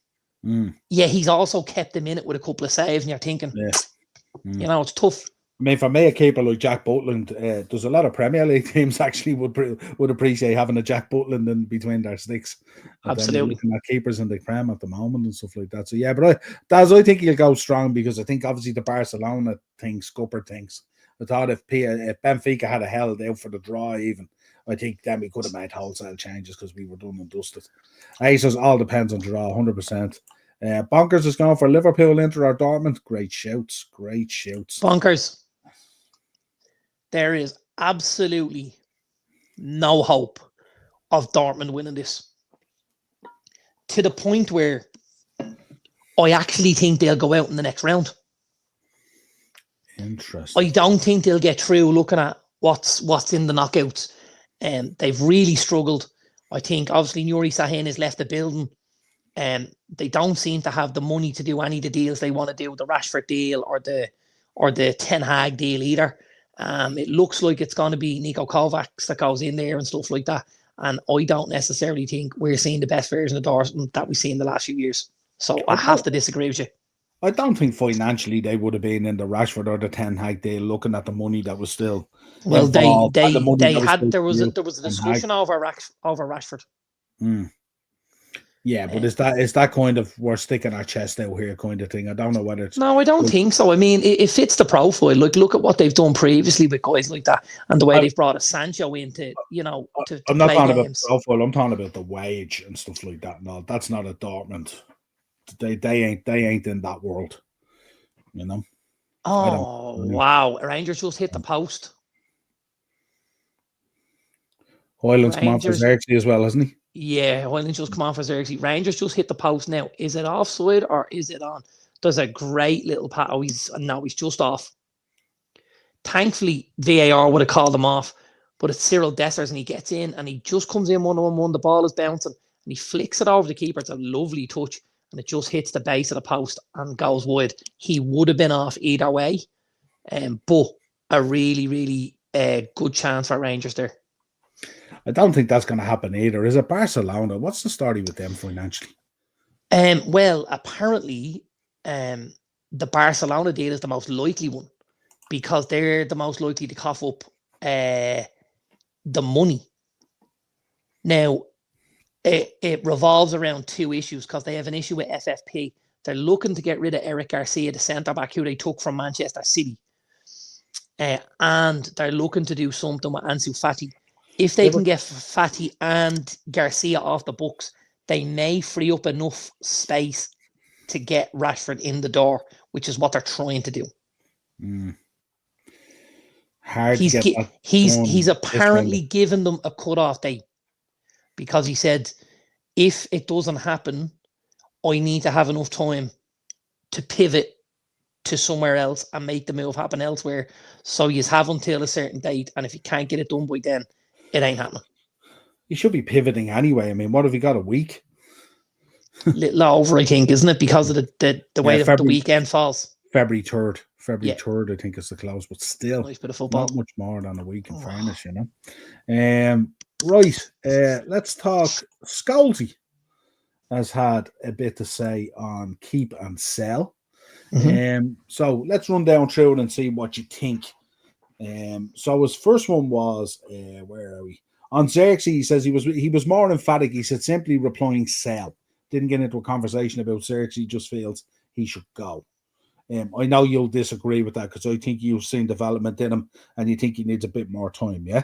Yeah, he's also kept them in it with a couple of saves, and you're thinking, it's tough. I mean, for me, a keeper like Jack Butland, there's a lot of Premier League teams actually would appreciate having a Jack Butland in between their sticks. Absolutely. Looking at keepers in the Prem at the moment and stuff like that. So yeah, but I think he'll go strong, because I think obviously the Barcelona thing, scuppered things. I thought if Benfica had held out for the draw, even, I think then we could have made wholesale changes because we were done and dusted. So all depends on draw, 100%. Bonkers is going for Liverpool, Inter, or Dortmund. Great shouts. Bonkers. There is absolutely no hope of Dortmund winning this. To the point where I actually think they'll go out in the next round. Interesting. I don't think they'll get through looking at what's in the knockouts. They've really struggled. I think obviously Nuri Sahin has left the building. They don't seem to have the money to do any of the deals they want to do, the Rashford deal or the Ten Hag deal either. It looks like it's going to be Nico Kovacs that goes in there and stuff like that. And I don't necessarily think we're seeing the best version of Dortmund that we've seen in the last few years. So I have to disagree with you. I don't think financially they would have been in the Rashford or the Ten Hag deal, looking at the money that was still involved. There was a discussion over Rashford. Yeah, but is that kind of we're sticking our chest out here kind of thing? I don't know whether it's... No, I don't think so. I mean, it fits the profile. Like, look at what they've done previously with guys like that, and the way they've brought a Sancho into, to I'm not play talking games. about profile. I'm talking about the wage and stuff like that. No, that's not a Dortmund. They ain't in that world, Oh wow! Rangers just hit the post. Hoyland's come on for Xerxes as well, hasn't he? Yeah, Hoyland's just come on for Xerxes. Rangers just hit the post now. Is it offside or is it on? There's a great little pat. He's just off. Thankfully, VAR would have called him off, but it's Cyril Dessers and he gets in and he just comes in 1-on-1. The ball is bouncing and he flicks it over the keeper. It's a lovely touch. And it just hits the base of the post and goes wide. He would have been off either way, but a really, really good chance for Rangers there. I don't think that's going to happen either. Is it Barcelona? What's the story with them financially? Well, apparently, the Barcelona deal is the most likely one because they're the most likely to cough up the money. Now, it revolves around two issues because they have an issue with FFP. They're looking to get rid of Eric Garcia, the centre-back who they took from Manchester City. And they're looking to do something with Ansu Fati. If they can get Fati and Garcia off the books, they may free up enough space to get Rashford in the door, which is what they're trying to do. Hard he's to get he's apparently given them a cut-off date. Because he said, if it doesn't happen, I need to have enough time to pivot to somewhere else and make the move happen elsewhere. So you have until a certain date. And if you can't get it done by then, it ain't happening. You should be pivoting anyway. I mean, what have you got, a week? Little over, I think, isn't it? Because of the way the weekend falls. February 3rd. February 3rd, I think, is the close. But still, nice bit of football. Not much more than a week in fairness, Right, let's talk. Scalzi has had a bit to say on keep and sell. So let's run down through it and see what you think. So his first one was, where are we? On Xerxes, he says he was more emphatic. He said simply replying sell. Didn't get into a conversation about Xerxes. He just feels he should go. I know you'll disagree with that because I think you've seen development in him and you think he needs a bit more time, yeah?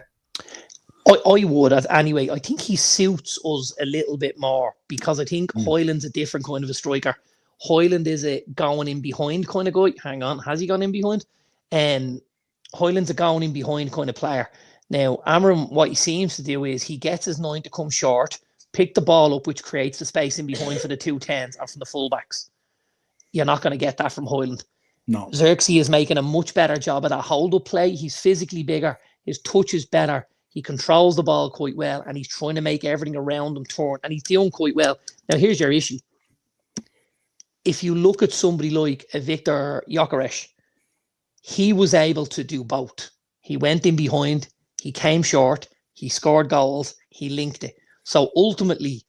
I would. Anyway, I think he suits us a little bit more because I think Hoyland's a different kind of a striker. Hoyland is a going in behind kind of guy. Hang on, has he gone in behind? Hoyland's a going in behind kind of player. Now, Amram, what he seems to do is he gets his 9 to come short, pick the ball up, which creates the space in behind for the 2-10s and from the fullbacks. You're not going to get that from Hoyland. No. Xerxes is making a much better job of that hold-up play. He's physically bigger. His touch is better. He controls the ball quite well, and he's trying to make everything around him turn, and he's doing quite well. Now, here's your issue. If you look at somebody like a Victor Gyökeres, he was able to do both. He went in behind, he came short, he scored goals, he linked it. So ultimately,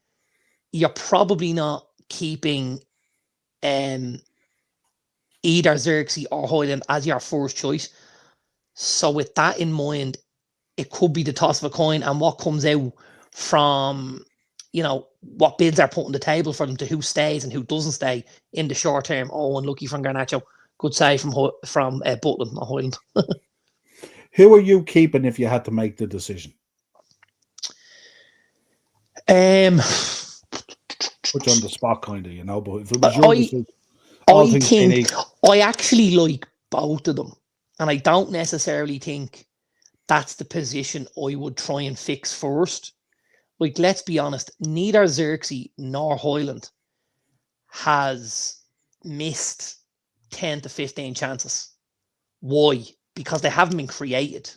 you're probably not keeping either Xerxes or Hoyland as your first choice. So with that in mind, it could be the toss of a coin and what comes out from, what bids are put on the table for them to who stays and who doesn't stay in the short term. Oh, unlucky from Garnacho. Good save from Butland, not Hoyland. Who are you keeping if you had to make the decision? Put you on the spot, kind of, but if it was your decision, I actually like both of them. And I don't necessarily think that's the position I would try and fix first. Like, let's be honest, neither Xerxes nor Hoyland has missed 10 to 15 chances. Why? Because they haven't been created.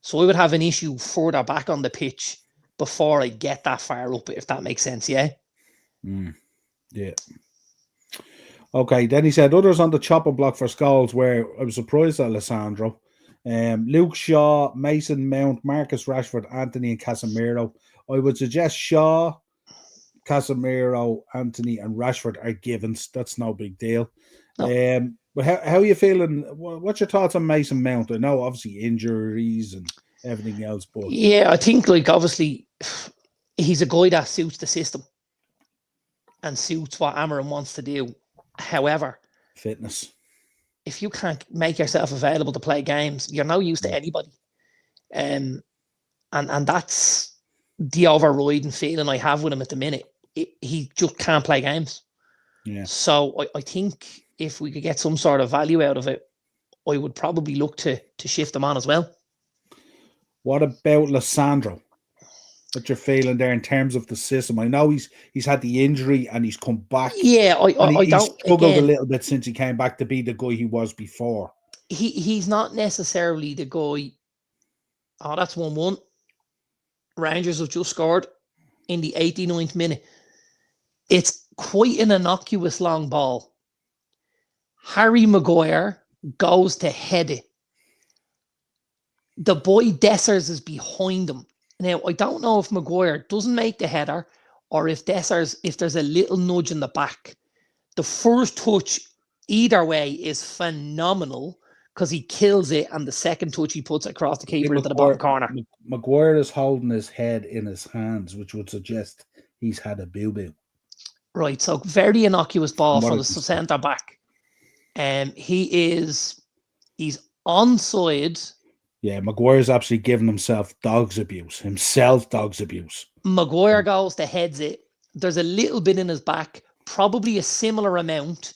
So I would have an issue further back on the pitch before I get that far up, if that makes sense, yeah? Yeah. Okay, then he said others on the chopping block for Scholes where I was surprised at Alessandro. Luke Shaw, Mason Mount, Marcus Rashford, Anthony and Casemiro. I would suggest Shaw, Casemiro, Anthony and Rashford are givens. That's no big deal. No. But how are you feeling? What's your thoughts on Mason Mount? I know obviously injuries and everything else, but yeah, I think like obviously he's a guy that suits the system and suits what Amarin wants to do. However, fitness. If you can't make yourself available to play games, you're no use to anybody. And that's the overriding feeling I have with him at the minute. He just can't play games. Yeah. So I think if we could get some sort of value out of it, I would probably look to shift him on as well. What about Lissandro? What you're feeling there in terms of the system? I know he's had the injury and he's come back. Yeah, I don't. He's struggled a little bit since he came back to be the guy he was before. He's not necessarily the guy. Oh, that's 1-1. Rangers have just scored in the 89th minute. It's quite an innocuous long ball. Harry Maguire goes to head it. The boy Dessers is behind him. Now, I don't know if Maguire doesn't make the header or if there's a little nudge in the back. The first touch, either way, is phenomenal because he kills it, and the second touch he puts across the keeper into the bottom corner. Maguire is holding his head in his hands, which would suggest he's had a boo-boo. Right, so very innocuous ball from the centre back. He's onside. Yeah, Maguire's actually giving himself dog's abuse. Maguire goes to heads it. There's a little bit in his back, probably a similar amount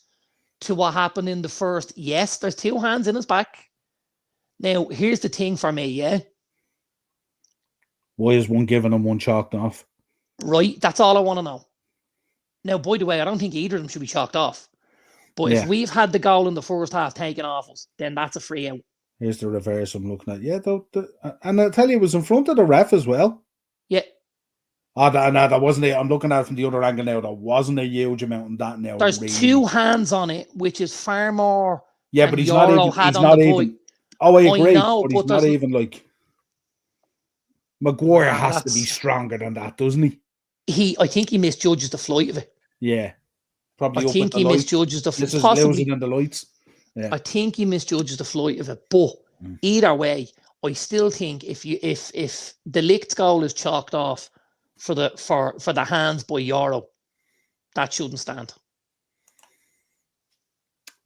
to what happened in the first. Yes, there's two hands in his back. Now, here's the thing for me, yeah? Why is one given and one chalked off? Right, that's all I want to know. Now, by the way, I don't think either of them should be chalked off. But if we've had the goal in the first half taken off us, then that's a free out. Here's the reverse I'm looking at. Yeah, and I'll tell you, it was in front of the ref as well. Yeah. Oh, that wasn't it. I'm looking at it from the other angle now. There wasn't a huge amount in that now. There's two hands on it, which is far more. Yeah, but he's not even. Oh, I agree. But he's not even like. Maguire has to be stronger than that, doesn't he? I think he misjudges the flight of it. Yeah. Probably. I think he misjudges the flight. This is possibly in the lights. Yeah. I think he misjudges the flight of it, but either way, I still think if the Ligt goal is chalked off for the hands by Euro, that shouldn't stand.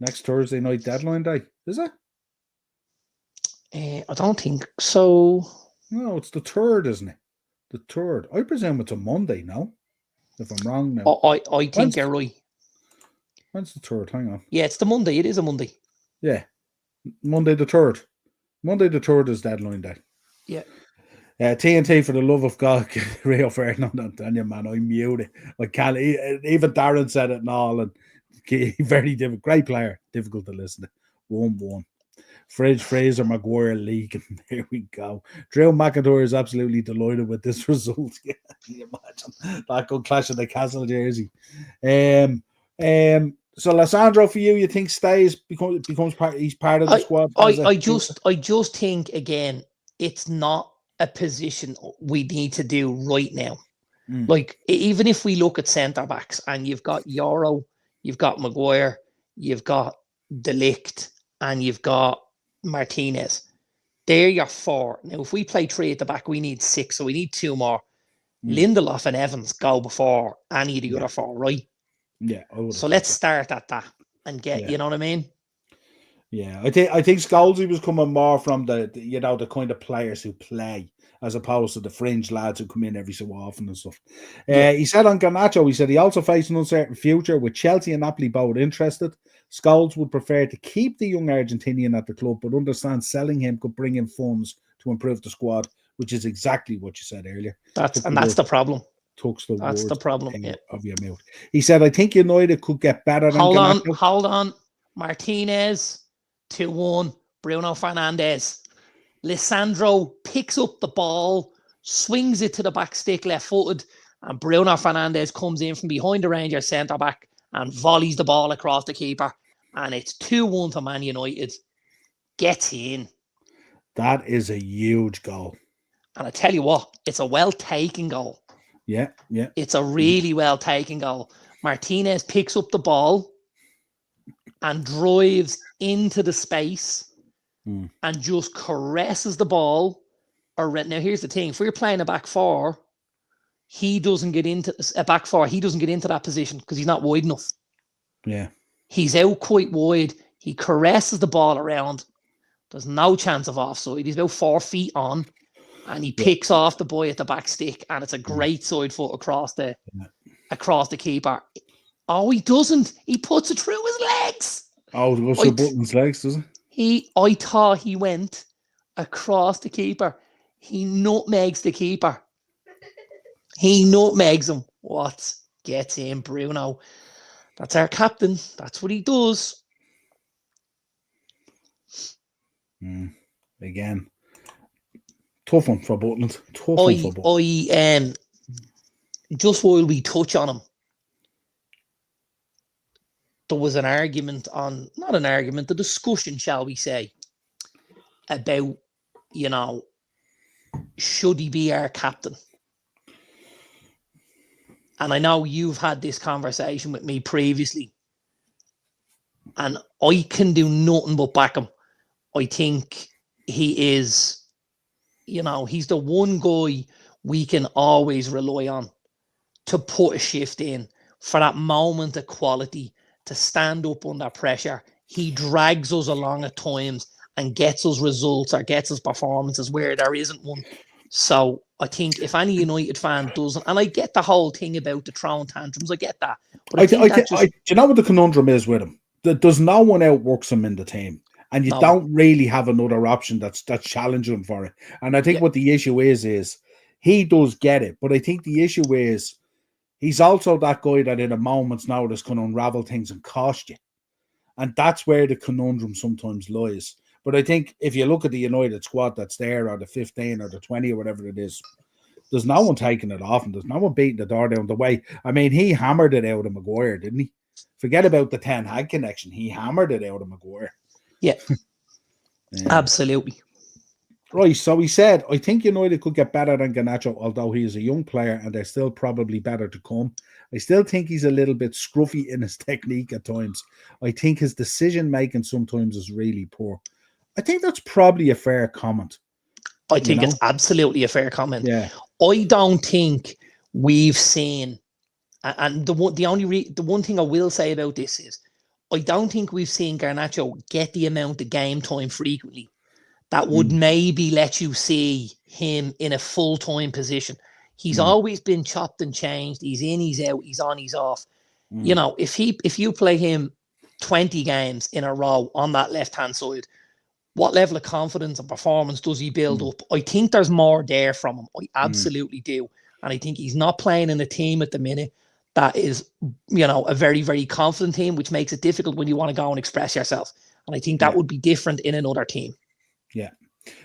Next Thursday night deadline day, is it? I don't think so. No, it's the 3rd, isn't it? The 3rd. I presume it's a Monday, no? If I'm wrong now. I think you're right. When's the 3rd? Hang on. Yeah, it's the Monday. It is a Monday. Yeah. Monday the 3rd. Monday the 3rd is deadline day. Yeah. TNT, for the love of God, Rio Ferdinand, I'm telling you, man, I'm muted. I can't. Even Darren said it and all, and very difficult. Great player, difficult to listen to. 1-1. Fridge, Fraser, Maguire leaking. There we go. Drew McIntyre is absolutely delighted with this result. Yeah, can you imagine that good clash of the Castle jersey? So Lissandro, for you think stays, becomes part? He's part of the squad. I just think again, it's not a position we need to do right now. Like even if we look at centre backs, and you've got Euro, you've got Maguire, you've got De Ligt, and you've got Martinez. They're your 4. Now, if we play 3 at the back, we need 6, so we need 2 more. Lindelof and Evans go before any of the other 4, right? Yeah. So let's start at that and get, you know what I mean? Yeah, I think Scholesy was coming more from the kind of players who play, as opposed to the fringe lads who come in every so often and stuff. He said on Garnacho, he said he also faced an uncertain future with Chelsea and Napoli both interested. Scholes would prefer to keep the young Argentinian at the club, but understands selling him could bring in funds to improve the squad, which is exactly what you said earlier. That's the problem. That's the problem. Of your mouth. He said, I think United could get better than Garnacho. Hold on. Martinez, 2-1. Bruno Fernandes. Lissandro picks up the ball, swings it to the back stick left-footed, and Bruno Fernandes comes in from behind the Rangers centre-back and volleys the ball across the keeper. And it's 2-1 to Man United. Gets in. That is a huge goal. And I tell you what, it's a well-taken goal. Yeah. It's a really well-taken goal. Martinez picks up the ball and drives into the space and just caresses the ball. Now, here's the thing. If we're playing a back four, he doesn't get into that position because he's not wide enough. Yeah. He's out quite wide. He caresses the ball around. There's no chance of offside. He's about 4 feet on, and he picks off the boy at the back stick, and it's a great side foot across the keeper. Oh, he doesn't. He puts it through his legs. Oh, it goes through Button's legs, does it? I thought he went across the keeper. He nutmegs the keeper. He nutmegs him. What? Gets in, Bruno. That's our captain. That's what he does. Again, tough one for Butland. Just while we touch on him, there was a discussion, shall we say, about, should he be our captain? And I know you've had this conversation with me previously, and I can do nothing but back him. I think he is, he's the one guy we can always rely on to put a shift in for that moment of quality, to stand up under pressure. He drags us along at times and gets us results or gets us performances where there isn't one. So I think if any United fan doesn't, and I get the whole thing about the throwing tantrums, I get that. But do you know what the conundrum is with him? There's no one outworks him in the team. And you don't really have another option that's challenging him for it. And I think what the issue is he does get it. But I think the issue is he's also that guy that in a moment's notice can unravel things and cost you. And that's where the conundrum sometimes lies. But I think if you look at the United squad that's there, or the 15 or the 20 or whatever it is, there's no one taking it off and there's no one beating the door down the way. I mean, he hammered it out of Maguire, didn't he? Forget about the Ten Hag connection. He hammered it out of Maguire. Yeah, absolutely. Right, so he said, I think United could get better than Garnacho, although he is a young player and they're still probably better to come. I still think he's a little bit scruffy in his technique at times. I think his decision-making sometimes is really poor. I think that's probably a fair comment. I think it's absolutely a fair comment. Yeah. I don't think we've seen, and the one thing I will say about this is, I don't think we've seen Garnacho get the amount of game time frequently that would maybe let you see him in a full-time position. He's always been chopped and changed. He's in, he's out, he's on, he's off. If you play him 20 games in a row on that left-hand side, what level of confidence and performance does he build up? I think there's more there from him. I absolutely do. And I think he's not playing in a team at the minute that is, a very, very confident team, which makes it difficult when you want to go and express yourself. And I think that would be different in another team. Yeah.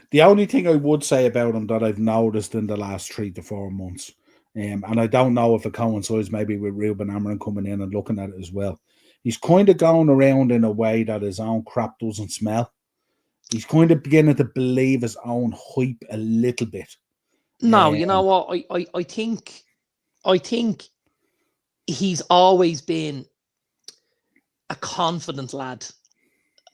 The only thing I would say about him that I've noticed in the last 3 to 4 months, and I don't know if it coincides maybe with Ruben Amorim coming in and looking at it as well, he's kind of going around in a way that his own crap doesn't smell. He's kind of beginning to believe his own hype a little bit. No, you know what? I think he's always been a confident lad.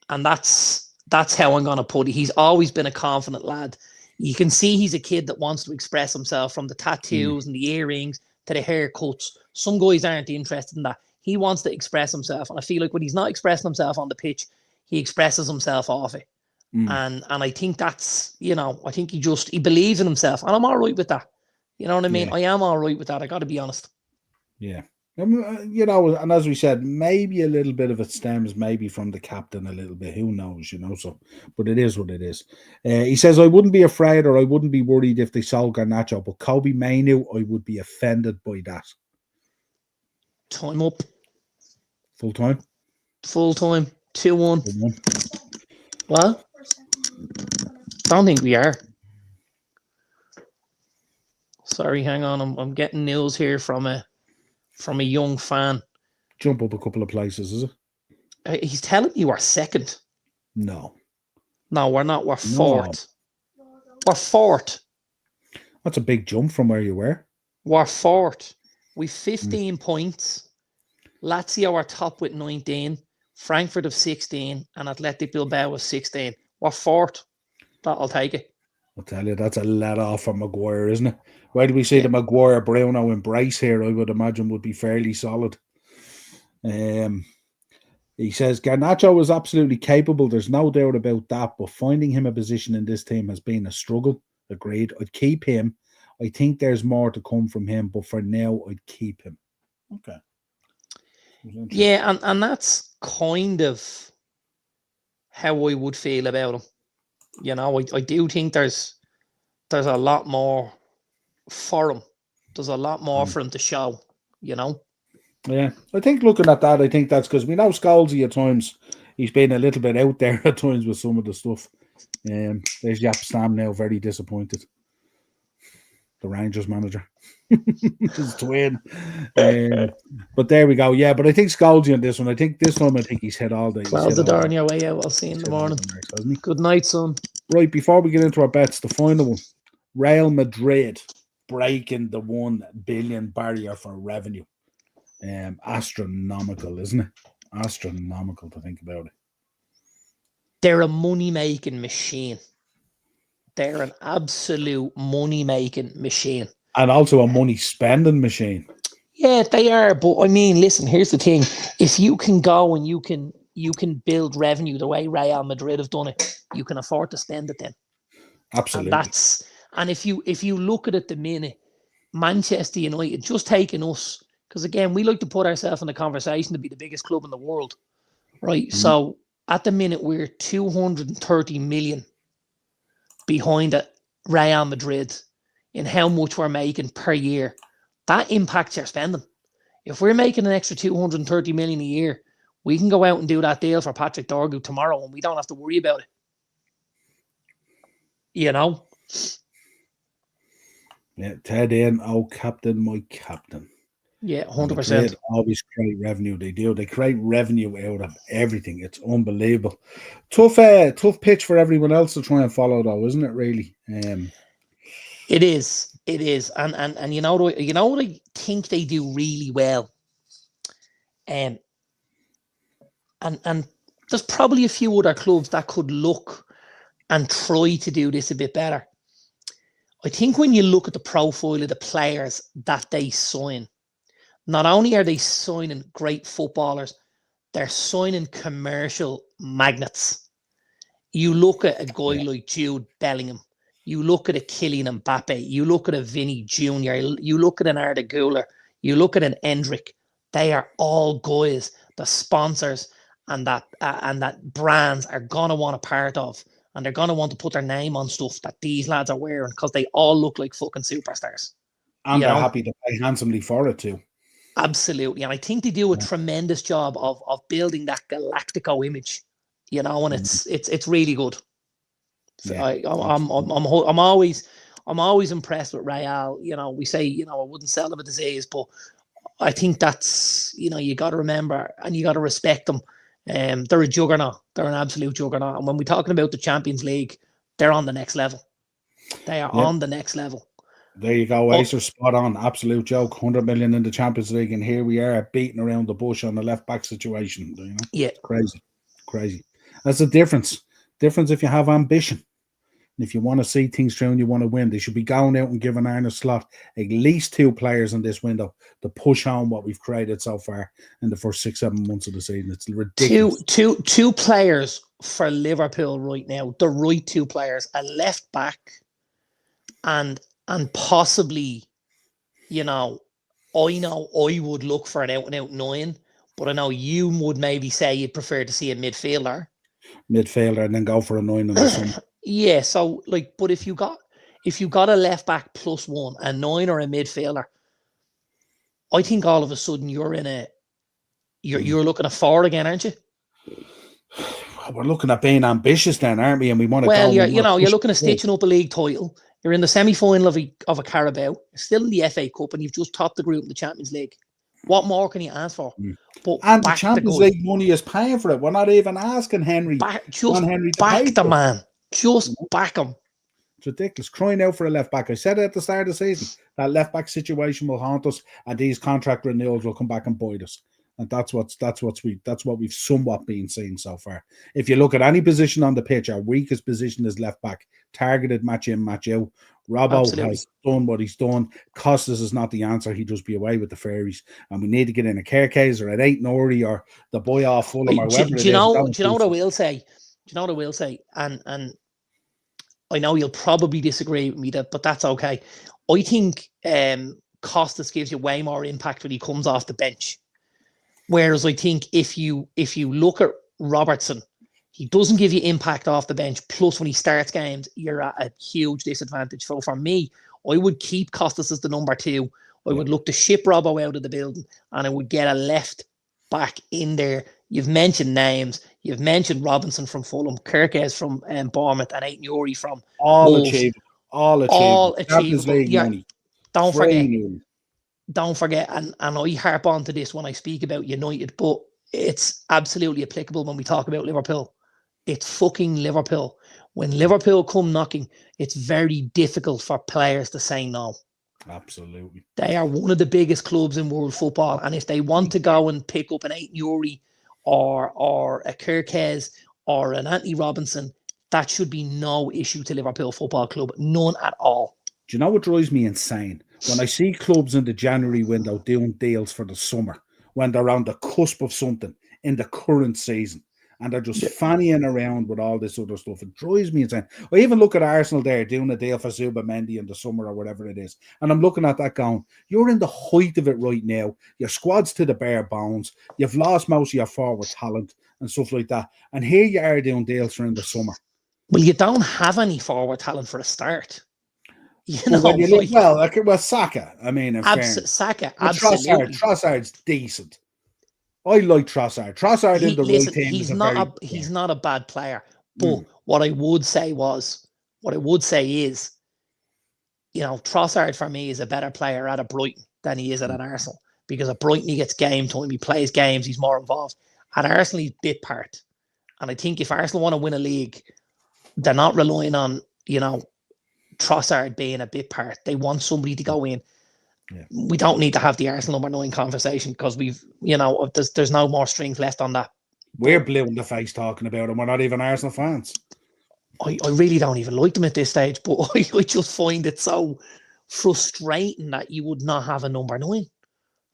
And that's how I'm going to put it. He's always been a confident lad. You can see he's a kid that wants to express himself, from the tattoos and the earrings to the haircuts. Some guys aren't interested in that. He wants to express himself. And I feel like when he's not expressing himself on the pitch, he expresses himself off it. And I think that's, I think he believes in himself. And I'm all right with that. You know what I mean? Yeah. I am all right with that. I got to be honest. Yeah. And as we said, maybe a little bit of it stems maybe from the captain a little bit. Who knows, so, but it is what it is. He says, I wouldn't be afraid or I wouldn't be worried if they sold Garnacho, but Kobe Mainoo, I would be offended by that. Time up. Full time? Full time. 2-1. What? Don't think we are. Sorry, hang on. I'm getting news here from a young fan. Jump up a couple of places, is it? He's telling me we're second. No, we're not. We're fourth. We're fourth. That's a big jump from where you were. We're fourth. We've 15 points. Lazio are top with 19. Frankfurt of 16. And Athletic Bilbao of 16. We're fourth. I'll take it. I'll tell you, that's a let off from Maguire, isn't it? Why do we say the Maguire Bruno embrace here? I would imagine would be fairly solid. He says Garnacho is absolutely capable. There's no doubt about that. But finding him a position in this team has been a struggle. Agreed. I'd keep him. I think there's more to come from him, but for now, I'd keep him. Okay. Yeah, and that's kind of how I would feel about him. You know, I do think there's a lot more for him. There's a lot more for him to show, you know? Yeah, I think looking at that, I think that's because we know Scalzi at times, he's been a little bit out there at times with some of the stuff. There's Jaap Stam now, very disappointed. The Rangers manager. His twin. But there we go. Yeah, but I think Scalzi on this one. I think this time he's hit all the... Well, the door on your way out. I'll see you in the morning. Good night, son. Right, before we get into our bets, the final one. Real Madrid breaking the 1 billion barrier for revenue. Astronomical, isn't it? Astronomical to think about it. They're a money-making machine. They're an absolute money-making machine. And also a money-spending machine. Yeah, they are. But I mean, listen, here's the thing. If you can go and you can build revenue the way Real Madrid have done it, you can afford to spend it then. Absolutely. And if you look at it the minute, Manchester United, just taking us, because again, we like to put ourselves in the conversation to be the biggest club in the world, right? Mm-hmm. So at the minute, we're 230 million behind Real Madrid in how much we're making per year. That impacts your spending. If we're making an extra 230 million a year, we can go out and do that deal for Patrick Dorgu tomorrow and we don't have to worry about it. You know? Yeah, Ted in, captain, my captain. Yeah, 100%. Always create revenue. They do. They create revenue out of everything. It's unbelievable. Tough pitch for everyone else to try and follow, though, isn't it? Really. It is. It is. And you know what I think they do really well. And there's probably a few other clubs that could look and try to do this a bit better. I think when you look at the profile of the players that they sign, not only are they signing great footballers, they're signing commercial magnets. You look at a guy like Jude Bellingham, you look at a Kylian Mbappe, you look at a Vinny Jr., you look at an Arda Güler, you look at an Endrick. They are all guys the sponsors and that brands are going to want a part of. And they're going to want to put their name on stuff that these lads are wearing because they all look like fucking superstars. And they're happy to pay handsomely for it too. Absolutely. And I think they do a tremendous job of building that Galactico image, you know, and it's really good. Yeah, I'm always impressed with Real. You know, we say, you know, I wouldn't sell them a disease, but I think that's, you know, you got to remember and you got to respect them. They're a juggernaut. They're an absolute juggernaut. And when we're talking about the Champions League, they're on the next level. They are on the next level. There you go, Acer, spot on. Absolute joke. 100 million in the Champions League, and here we are beating around the bush on the left back situation. You know? Yeah, crazy. That's the difference. Difference if you have ambition. If you want to see things through and you want to win, they should be going out and giving Arne Slot at least 2 players in this window to push on what we've created so far in the first 6-7 months of the season. It's ridiculous. Two players for Liverpool right now. The right 2 players, a left back, and possibly, you know I would look for an out and out 9, but I know you would maybe say you'd prefer to see a midfielder and then go for a 9 on the summer. Yeah, so like, but if you got a left back plus 1, a 9 or a midfielder, I think all of a sudden you're looking at 4 again, aren't you? we're looking at being ambitious then, aren't we? And we want to Well, go. you're looking at stitching up a league title. You're in the semi-final of a Carabao. You're still in the FA Cup, and you've just topped the group in the Champions League. What more can you ask for? But and the Champions League money is paying for it. We're not even asking Henry. Just Henry to back pay the man. Just back him. It's ridiculous. Crying out for a left back. I said it at the start of the season. That left back situation will haunt us, and these contract renewals will come back and bite us. And that's what we've somewhat been seeing so far. If you look at any position on the pitch, our weakest position is left back. Targeted match in, match out. Robbo has done what he's done. Costas is not the answer. He'd just be away with the fairies. And we need to get in a Kerkez or an 8 Nori or the boy off Fulham or whatever. Do you know what I will say? Do you know what I will say? And I know you'll probably disagree with me, but that's okay. I think Costas gives you way more impact when he comes off the bench. Whereas I think if you look at Robertson, he doesn't give you impact off the bench. Plus, when he starts games, you're at a huge disadvantage. So for me, I would keep Costas as the number 2. I would look to ship Robbo out of the building, and I would get a left back in there. You've mentioned names. You've mentioned Robinson from Fulham, Kerkez from Bournemouth, and Aitan Uri from Wolves. All achievable. Yeah, don't forget, and I harp on to this when I speak about United, but it's absolutely applicable when we talk about Liverpool. It's fucking Liverpool. When Liverpool come knocking, it's very difficult for players to say no. Absolutely. They are one of the biggest clubs in world football, and if they want to go and pick up an Aitan Uri or a Kerkez or an Anthony Robinson, that should be no issue to Liverpool Football Club. None at all. Do you know what drives me insane? When I see clubs in the January window doing deals for the summer, when they're on the cusp of something in the current season, and they're just fannying around with all this other stuff, it drives me insane. I even look at Arsenal there doing a deal for Zuba-Mendy in the summer or whatever it is, and I'm looking at that going, you're in the height of it right now. Your squad's to the bare bones. You've lost most of your forward talent and stuff like that. And here you are doing deals for in the summer. Well, you don't have any forward talent for a start. Saka. I mean, Saka, absolutely. Trossard's decent. I like Trossard. Trossard in the right team. He's not a bad player. But what I would say is, Trossard for me is a better player at a Brighton than he is at an Arsenal, because at Brighton he gets game time, he plays games, he's more involved. At Arsenal he's bit part, and I think if Arsenal want to win a league, they're not relying on Trossard being a bit part. They want somebody to go in. Yeah. We don't need to have the Arsenal number 9 conversation, because there's no more strings left on that. We're blue in the face talking about them. We're not even Arsenal fans. I really don't even like them at this stage, but I just find it so frustrating that you would not have a number 9.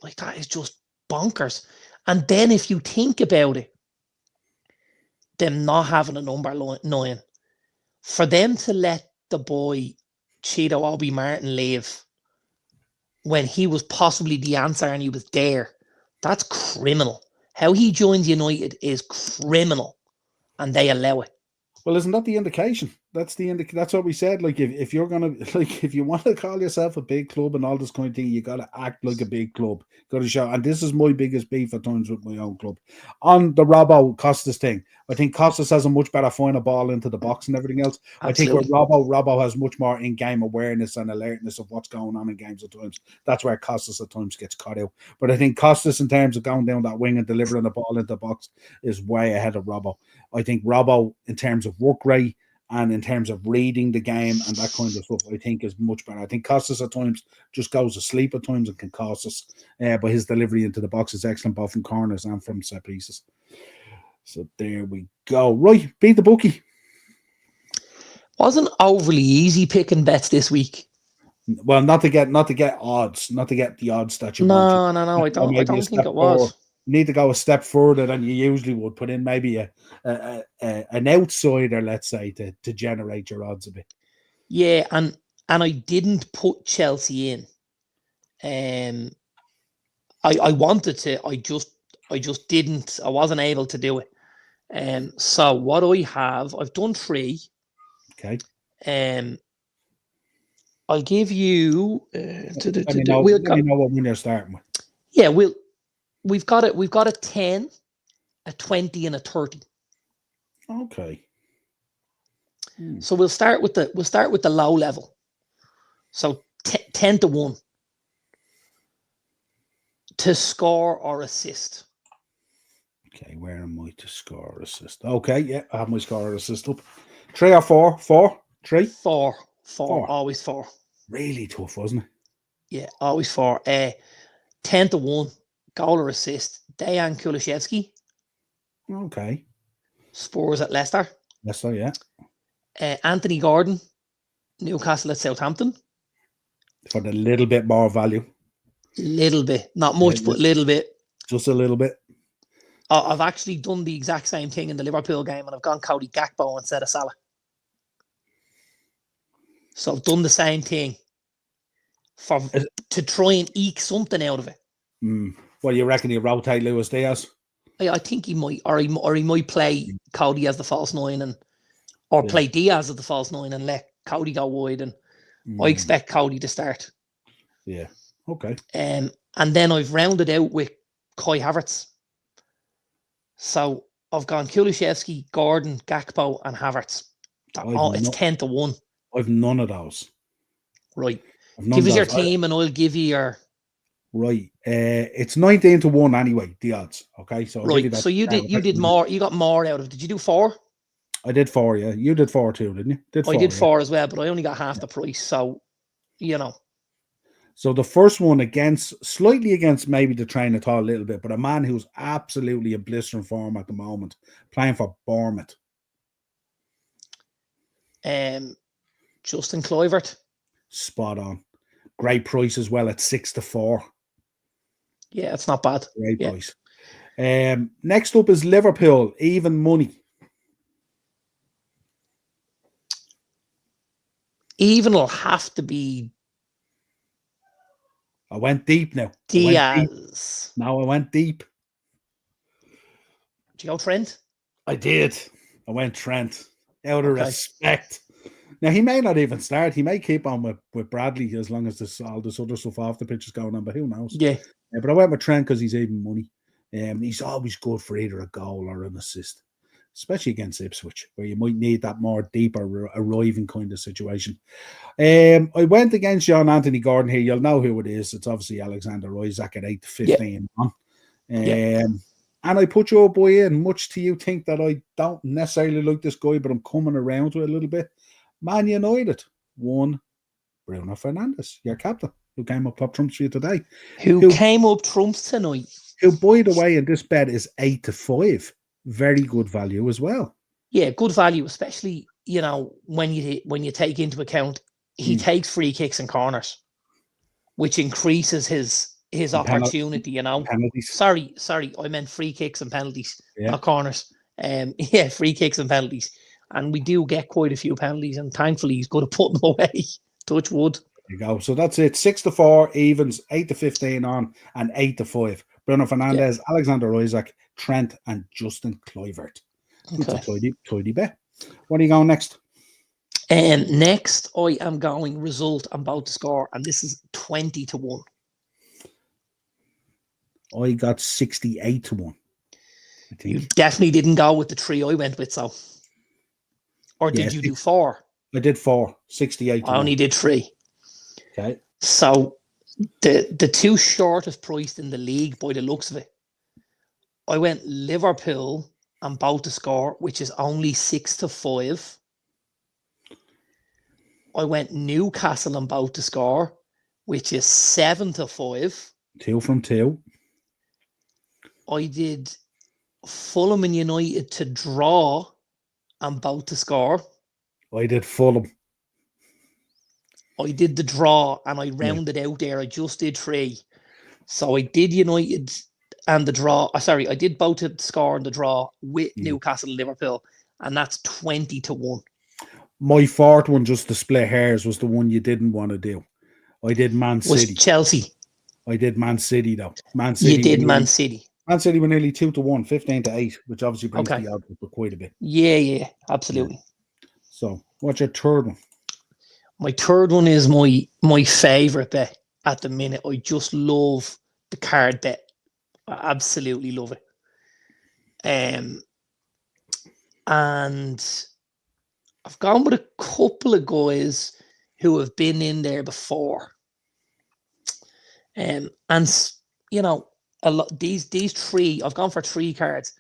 Like, that is just bonkers. And then if you think about it, them not having a number 9, for them to let the boy Cheeto Obi Martin leave when he was possibly the answer and he was there, that's criminal. How he joins United is criminal, and they allow it. Well, isn't that the indication? That's what we said. Like, if you're gonna, if you want to call yourself a big club and all this kind of thing, you got to act like a big club. Got to show. And this is my biggest beef at times with my own club. On the Robbo Costas thing, I think Costas has a much better final ball into the box and everything else. Absolutely. I think where Robbo has much more in-game awareness and alertness of what's going on in games at times. That's where Costas at times gets caught out. But I think Costas, in terms of going down that wing and delivering the ball into the box, is way ahead of Robbo. I think Robbo, in terms of work rate and in terms of reading the game and that kind of stuff, I think is much better. I think Costas at times just goes to sleep at times and can cost us. But his delivery into the box is excellent, both from corners and from set pieces. So there we go. Right, beat the bookie. Wasn't overly easy picking bets this week. Well, not to get odds, not to get the odds that you want. No. I don't think it was. Need to go a step further than you usually would. Put in maybe an outsider, let's say, to generate your odds a bit. Yeah, and I didn't put Chelsea in. I wanted to. I just didn't. I wasn't able to do it. So what I've done 3. Okay. I'll give you. Let me know what we're starting with. Yeah, We've got a 10, a 20, and a 30. Okay. So we'll start with the low level. So 10 to 1 to score or assist. Okay, where am I to score or assist? Okay, yeah, I have my score or assist up. 3 or 4? 4? 3? 4. 4. Always 4. Really tough, wasn't it? Yeah, always 4. 10 to 1 goal or assist. Dejan Kulusevski. Okay. Spurs at Leicester. Leicester, yeah. Anthony Gordon, Newcastle at Southampton. For the little bit more value. Little bit. Not much, but little bit. Just a little bit. I've actually done the exact same thing in the Liverpool game, and I've gone Cody Gakpo instead of Salah. So I've done the same thing to try and eke something out of it. Well, you reckon you rotate Luis Diaz? I think he might, or he might play Cody as the false 9, or play Diaz as the false 9 and let Cody go wide. And I expect Cody to start. Yeah. Okay. And then I've rounded out with Kai Havertz. So I've gone Kulusevski, Gordon, Gakpo, and Havertz. It's 10 to 1. I've none of those. Right. Give us your team and I'll give you your... Right. It's 19 to 1 anyway, the odds. Okay. So right. So you did more. You got more out of it. Did you do 4? I did 4, yeah. You did 4 too, didn't you? I did 4 as well, but I only got half the price. So, So the first one slightly against maybe the train of thought a little bit, but a man who's absolutely in blistering form at the moment, playing for Bournemouth. Justin Kluivert. Spot on. Great price as well at 6 to 4. Yeah, it's not bad. Great price. Next up is Liverpool, even money. Even will have to be... I went deep now. Diaz. Now I went deep. Did you go Trent? I did. I went Trent. Out of respect. Now, he may not even start. He may keep on with Bradley as long as all this other stuff off the pitch is going on, but who knows? Yeah. But I went with Trent because he's even money. He's always good for either a goal or an assist, especially against Ipswich, where you might need that more deeper arriving kind of situation. I went against John Anthony Gordon here. You'll know who it is. It's obviously Alexander Isak at 8 to 15 on. And I put your boy in, much to you think that I don't necessarily like this guy, but I'm coming around to it a little bit. Man United won Bruno Fernandes, your captain, who came up top trumps for you today. Who came up trumps tonight. Who, by the way, in this bet is 8 to 5. Very good value as well. Yeah, good value, especially, when you take into account he takes free kicks and corners, which increases his opportunity, Penalties. Sorry, I meant free kicks and penalties, not corners. Free kicks and penalties. And we do get quite a few penalties, and thankfully he's good at putting them away. Touch wood. There you go. So that's it. 6 to 4 evens, 8 to 15 on, and 8 to 5. Bruno Fernandes, Alexander Isak, Trent, and Justin Kluivert. It's a tidy bet. What are you going next? Next, I am going result. I'm about to score, and this is 20 to 1. I got 68 to 1. I think. You definitely didn't go with the 3 I went with, so. Or did you do 4? I did 4, 68 to 1. I only did 3. Okay. So the 2 shortest priced in the league by the looks of it. I went Liverpool and both to score, which is only 6 to 5. I went Newcastle and both to score, which is 7 to 5. 2 from 2. I did Fulham and United to draw and both to score. I did Fulham. I did the draw and I rounded out there. I just did 3. So I did United and the draw. I did both to score and the draw with Newcastle and Liverpool, and that's 20 to 1. My 4th one, just to split hairs, was the one you didn't want to do. I did Man City. Was Chelsea. I did Man City, though. Man City. You did Man City. Man City were nearly 2 to 1, 15 to 8, which obviously brings the odds up quite a bit. Yeah, absolutely. Yeah. So, what's your 3rd one? My 3rd one is my favourite bet at the minute. I just love the card bet. I absolutely love it. And I've gone with a couple of guys who have been in there before. And you know, a lot these three, I've gone for 3 cards.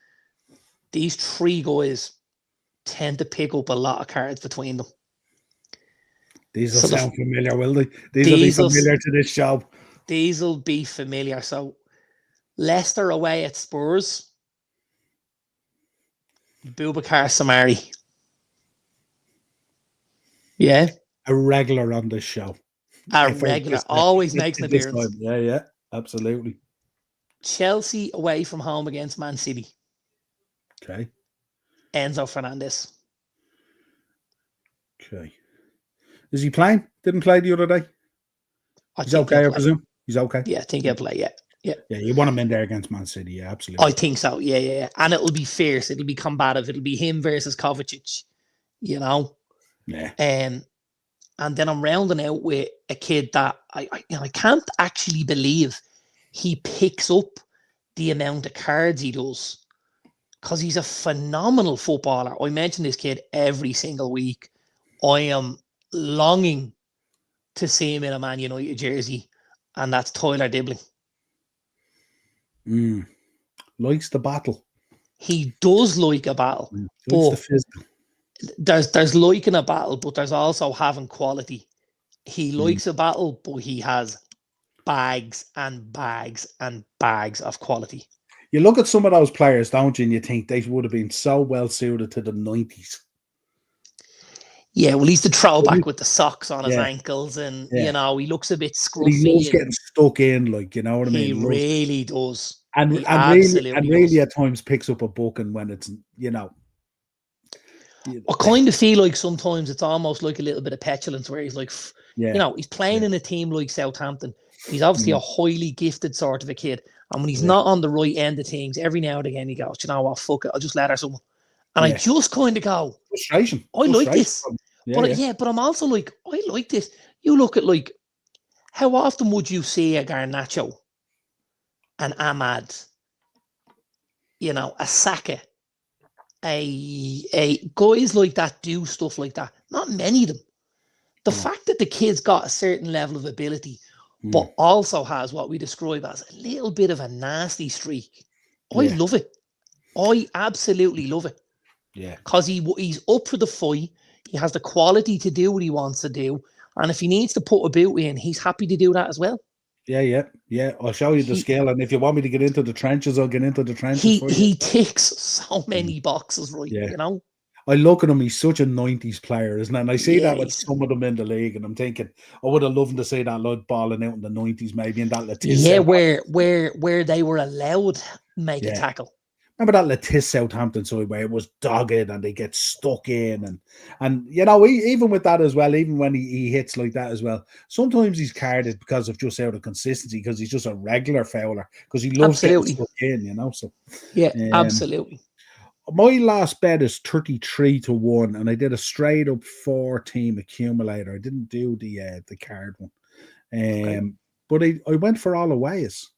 These 3 guys tend to pick up a lot of cards between them. These will sound familiar, will they? These will be familiar to this show. These will be familiar. So Leicester away at Spurs. Boubacar Samari. Yeah. A regular on this show. A regular. Always makes an appearance. Yeah, absolutely. Chelsea away from home against Man City. Okay. Enzo Fernandez. Okay. Is he playing? Didn't play the other day? He's okay, I presume? He's okay? Yeah, I think he'll play, yeah. Yeah, you want him in there against Man City, yeah, absolutely. I think so, yeah. And it'll be fierce. It'll be combative. It'll be him versus Kovacic, you know? Yeah. And then I'm rounding out with a kid that I can't actually believe he picks up the amount of cards he does, because he's a phenomenal footballer. I mention this kid every single week. I am longing to see him in a Man United jersey, and that's Tyler Dibbling. Likes the battle. He does like a battle. But the physical. There's liking a battle, but there's also having quality. He likes a battle, but he has bags and bags and bags of quality. You look at some of those players, don't you, and you think they would have been so well suited to the 90s. Yeah, well, he's the throwback with the socks on his ankles, and you know, he looks a bit scruffy. He loves getting stuck in, like, you know what I mean? He really does. And really at times picks up a booking when it's, you know. I kind of feel like sometimes it's almost like a little bit of petulance, where he's like, you know, he's playing in a team like Southampton. He's obviously a highly gifted sort of a kid. And when he's not on the right end of things, every now and again he goes, you know what, fuck it, I'll just let her someone. And I just kind of go, frustration. I like this. But I'm also like, I like this. You look at, like, how often would you see a Garnacho, an Ahmad, you know, a Saka, a guys like that do stuff like that? Not many of them. The fact that the kid's got a certain level of ability, but also has what we describe as a little bit of a nasty streak. I love it. I absolutely love it. Yeah. Because he's up for the fight. He has the quality to do what he wants to do. And if he needs to put a boot in, he's happy to do that as well. Yeah. I'll show you the skill. And if you want me to get into the trenches, I'll get into the trenches. He ticks so many boxes, right? You know? I look at him, he's such a 90s player, isn't it? And I see that with some of them in the league, and I'm thinking, I would have loved to see that lad balling out in the 90s, maybe in that Letizia. Yeah, where they were allowed to make a tackle. Remember that Letizia Southampton side where it was dogged and they get stuck in, and you know, even with that as well, even when he hits like that as well, sometimes he's carded because of just out of consistency, because he's just a regular fouler, because he loves getting stuck in, you know. So absolutely. My last bet is 33-1, and I did a straight up 4-team accumulator. I didn't do the card one, but I went for all aways.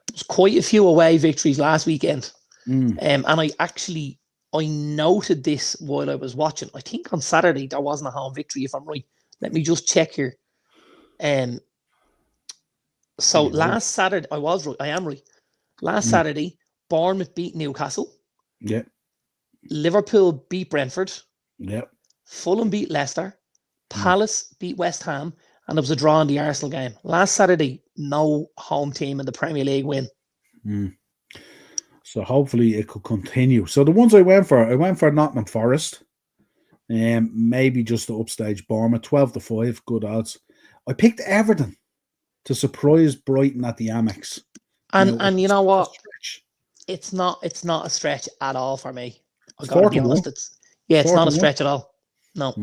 There's quite a few away victories last weekend, and I noted this while I was watching. I think on Saturday there wasn't a home victory, if I'm right. Let me just check here. So last Saturday I was right. I am right. Last Saturday, Bournemouth beat Newcastle. Yeah. Liverpool beat Brentford. Yeah. Fulham beat Leicester. Palace beat West Ham. And there was a draw in the Arsenal game. Last Saturday, no home team in the Premier League win. So hopefully it could continue. So the ones I went for Nottingham Forest. Maybe just the upstage Bournemouth, 12-5, good odds. I picked Everton to surprise Brighton at the Amex. And you know what? It's not a stretch at all for me. I gotta be honest. It's not a stretch at all. No.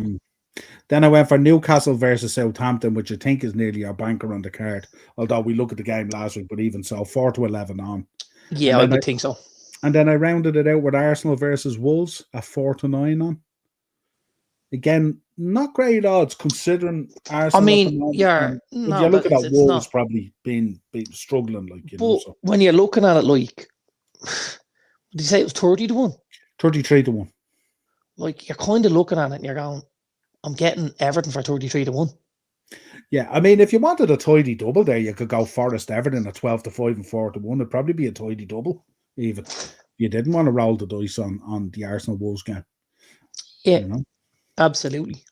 Then I went for Newcastle versus Southampton, which I think is nearly our banker on the card. Although we look at the game last week, but even so, 4-11 on. Yeah, I would think so. And then I rounded it out with Arsenal versus Wolves at 4-9 on. Again, not great odds considering Arsenal. I mean, you look at that, Wolves probably been struggling, like, you know. So. When you're looking at it, like, did you say it was 30-1? 33-1. Like, you're kind of looking at it and you're going, I'm getting Everton for 33-1. Yeah, I mean, if you wanted a tidy double there, you could go Forest Everton at 12-5 and 4-1. It'd probably be a tidy double, even if you didn't want to roll the dice on the Arsenal Wolves game. Yeah, you know? Absolutely.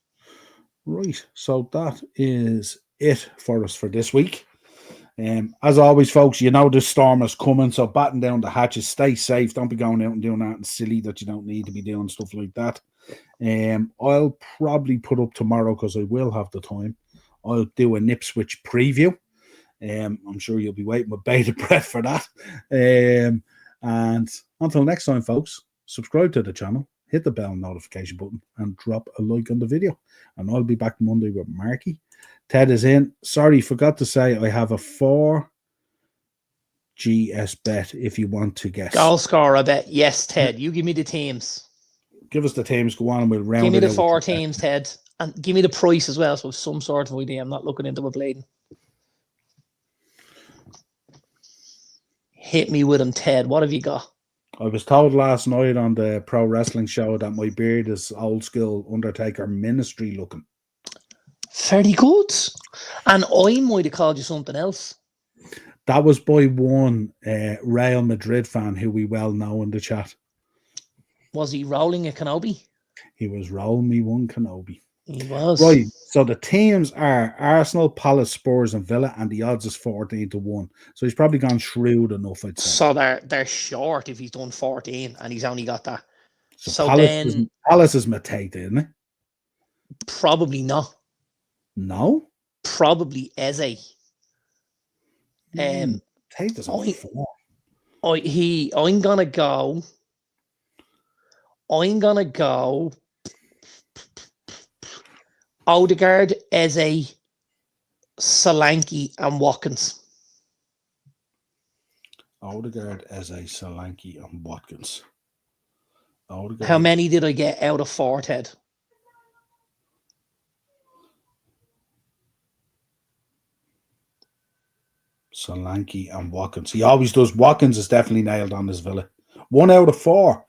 Right, so that is it for us for this week. As always, folks, you know the storm is coming, so batten down the hatches, stay safe, don't be going out and doing that and silly that you don't need to be doing, stuff like that. I'll probably put up tomorrow, because I will have the time, I'll do an Ipswich preview. I'm sure you'll be waiting with bated breath for that. And until next time, folks, subscribe to the channel, hit the bell notification button, and drop a like on the video. And I'll be back Monday with Marky. Ted is in. Sorry, forgot to say I have a 4 GS bet if you want to guess. Goal scorer bet. Yes, Ted. You give me the teams. Give us the teams, go on, and we'll round it out. Give me the 4 teams, Ted. And give me the price as well, so some sort of idea. I'm not looking into a bleeding. Hit me with him, Ted. What have you got? I was told last night on the pro wrestling show that my beard is old school Undertaker ministry looking. Very good. And I might have called you something else. That was by one Real Madrid fan who we well know in the chat. Was he rolling a Kenobi? He was rolling me one Kenobi. He was. Right, so the teams are Arsenal, Palace, Spurs and Villa, and the odds is 14-1. So he's probably gone shrewd enough, I'd say. So they're short if he's done 14 and he's only got that. So Palace is Matete, isn't it? Probably not. No? Probably Eze. Tate's on 4. I'm gonna go Odegaard, Eze, Solanke, and Watkins. Odegaard, Eze, Solanke, and Watkins. Odegaard. How many did I get out of 4, Ted? Solanke and Watkins. He always does. Watkins is definitely nailed on this Villa. 1 out of 4.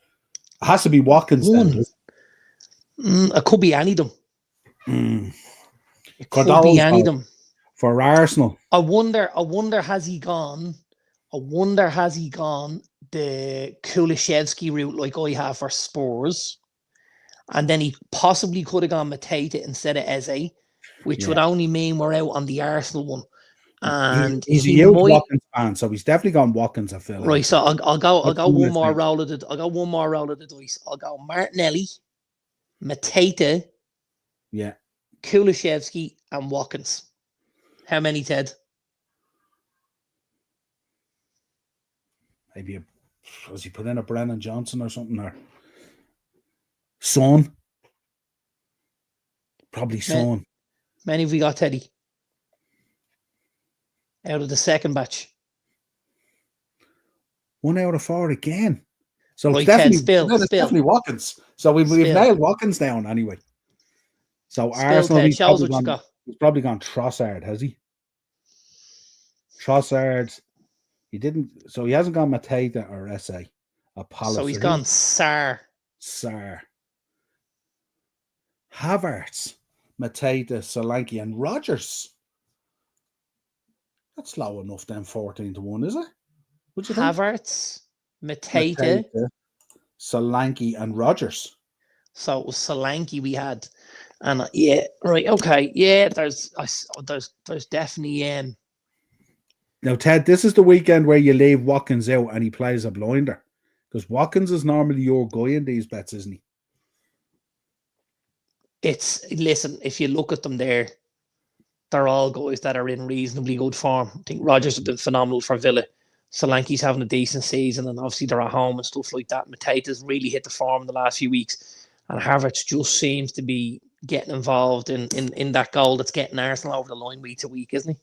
It has to be Watkins. It could be any of them. It could be any of them. For Arsenal. I wonder, has he gone? The Kulishevsky route like I have for Spurs? And then he possibly could have gone Mateta instead of Eze, which would only mean we're out on the Arsenal one. And he's a huge Watkins fan, so he's definitely gone Watkins. I feel right. So I'll go one more roll of the dice. I'll go Martinelli, Mateta, Kulishevsky, and Watkins. How many, Ted? Maybe has he put in a Brennan Johnson or something there? Son. Probably Son. Many have we got, Teddy? Out of the second batch. 1 out of 4 again. So right, it's definitely, Ted, definitely Watkins. So we've nailed Watkins down anyway. So Arsenal, he's probably gone Trossard, has he? Trossard. He didn't. So he hasn't gone Mateta or Eze. Palace. So he's gone Sarr. Havertz, Mateta, Solanke, and Rodgers. That's low enough then, 14-1, is it? Would you Havertz, Mateta, Solanke, and Rodgers. So it was Solanke we had. And there's definitely Now, Ted, this is the weekend where you leave Watkins out and he plays a blinder. Because Watkins is normally your guy in these bets, isn't he? Listen, if you look at them there, they're all guys that are in reasonably good form. I think Rodgers has been phenomenal for Villa. Solanke's having a decent season, and obviously they're at home and stuff like that. Mateta's really hit the form in the last few weeks. And Havertz just seems to be getting involved in that goal that's getting Arsenal over the line week to week, isn't he?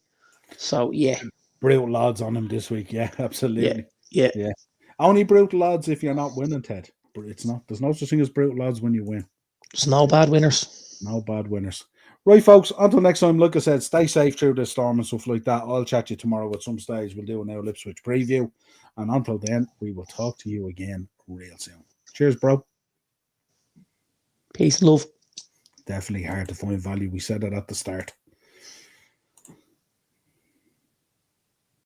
So, yeah. Brutal odds on him this week. Yeah, absolutely. Yeah. Only brutal odds if you're not winning, Ted. But it's not. There's no such thing as brutal odds when you win. There's no bad winners. No bad winners. Right, folks, until next time, like I said, stay safe through this storm and stuff like that. I'll chat to you tomorrow at some stage. We'll do an Ipswich preview. And until then, we will talk to you again real soon. Cheers, bro. Peace and love. Definitely hard to find value. We said it at the start.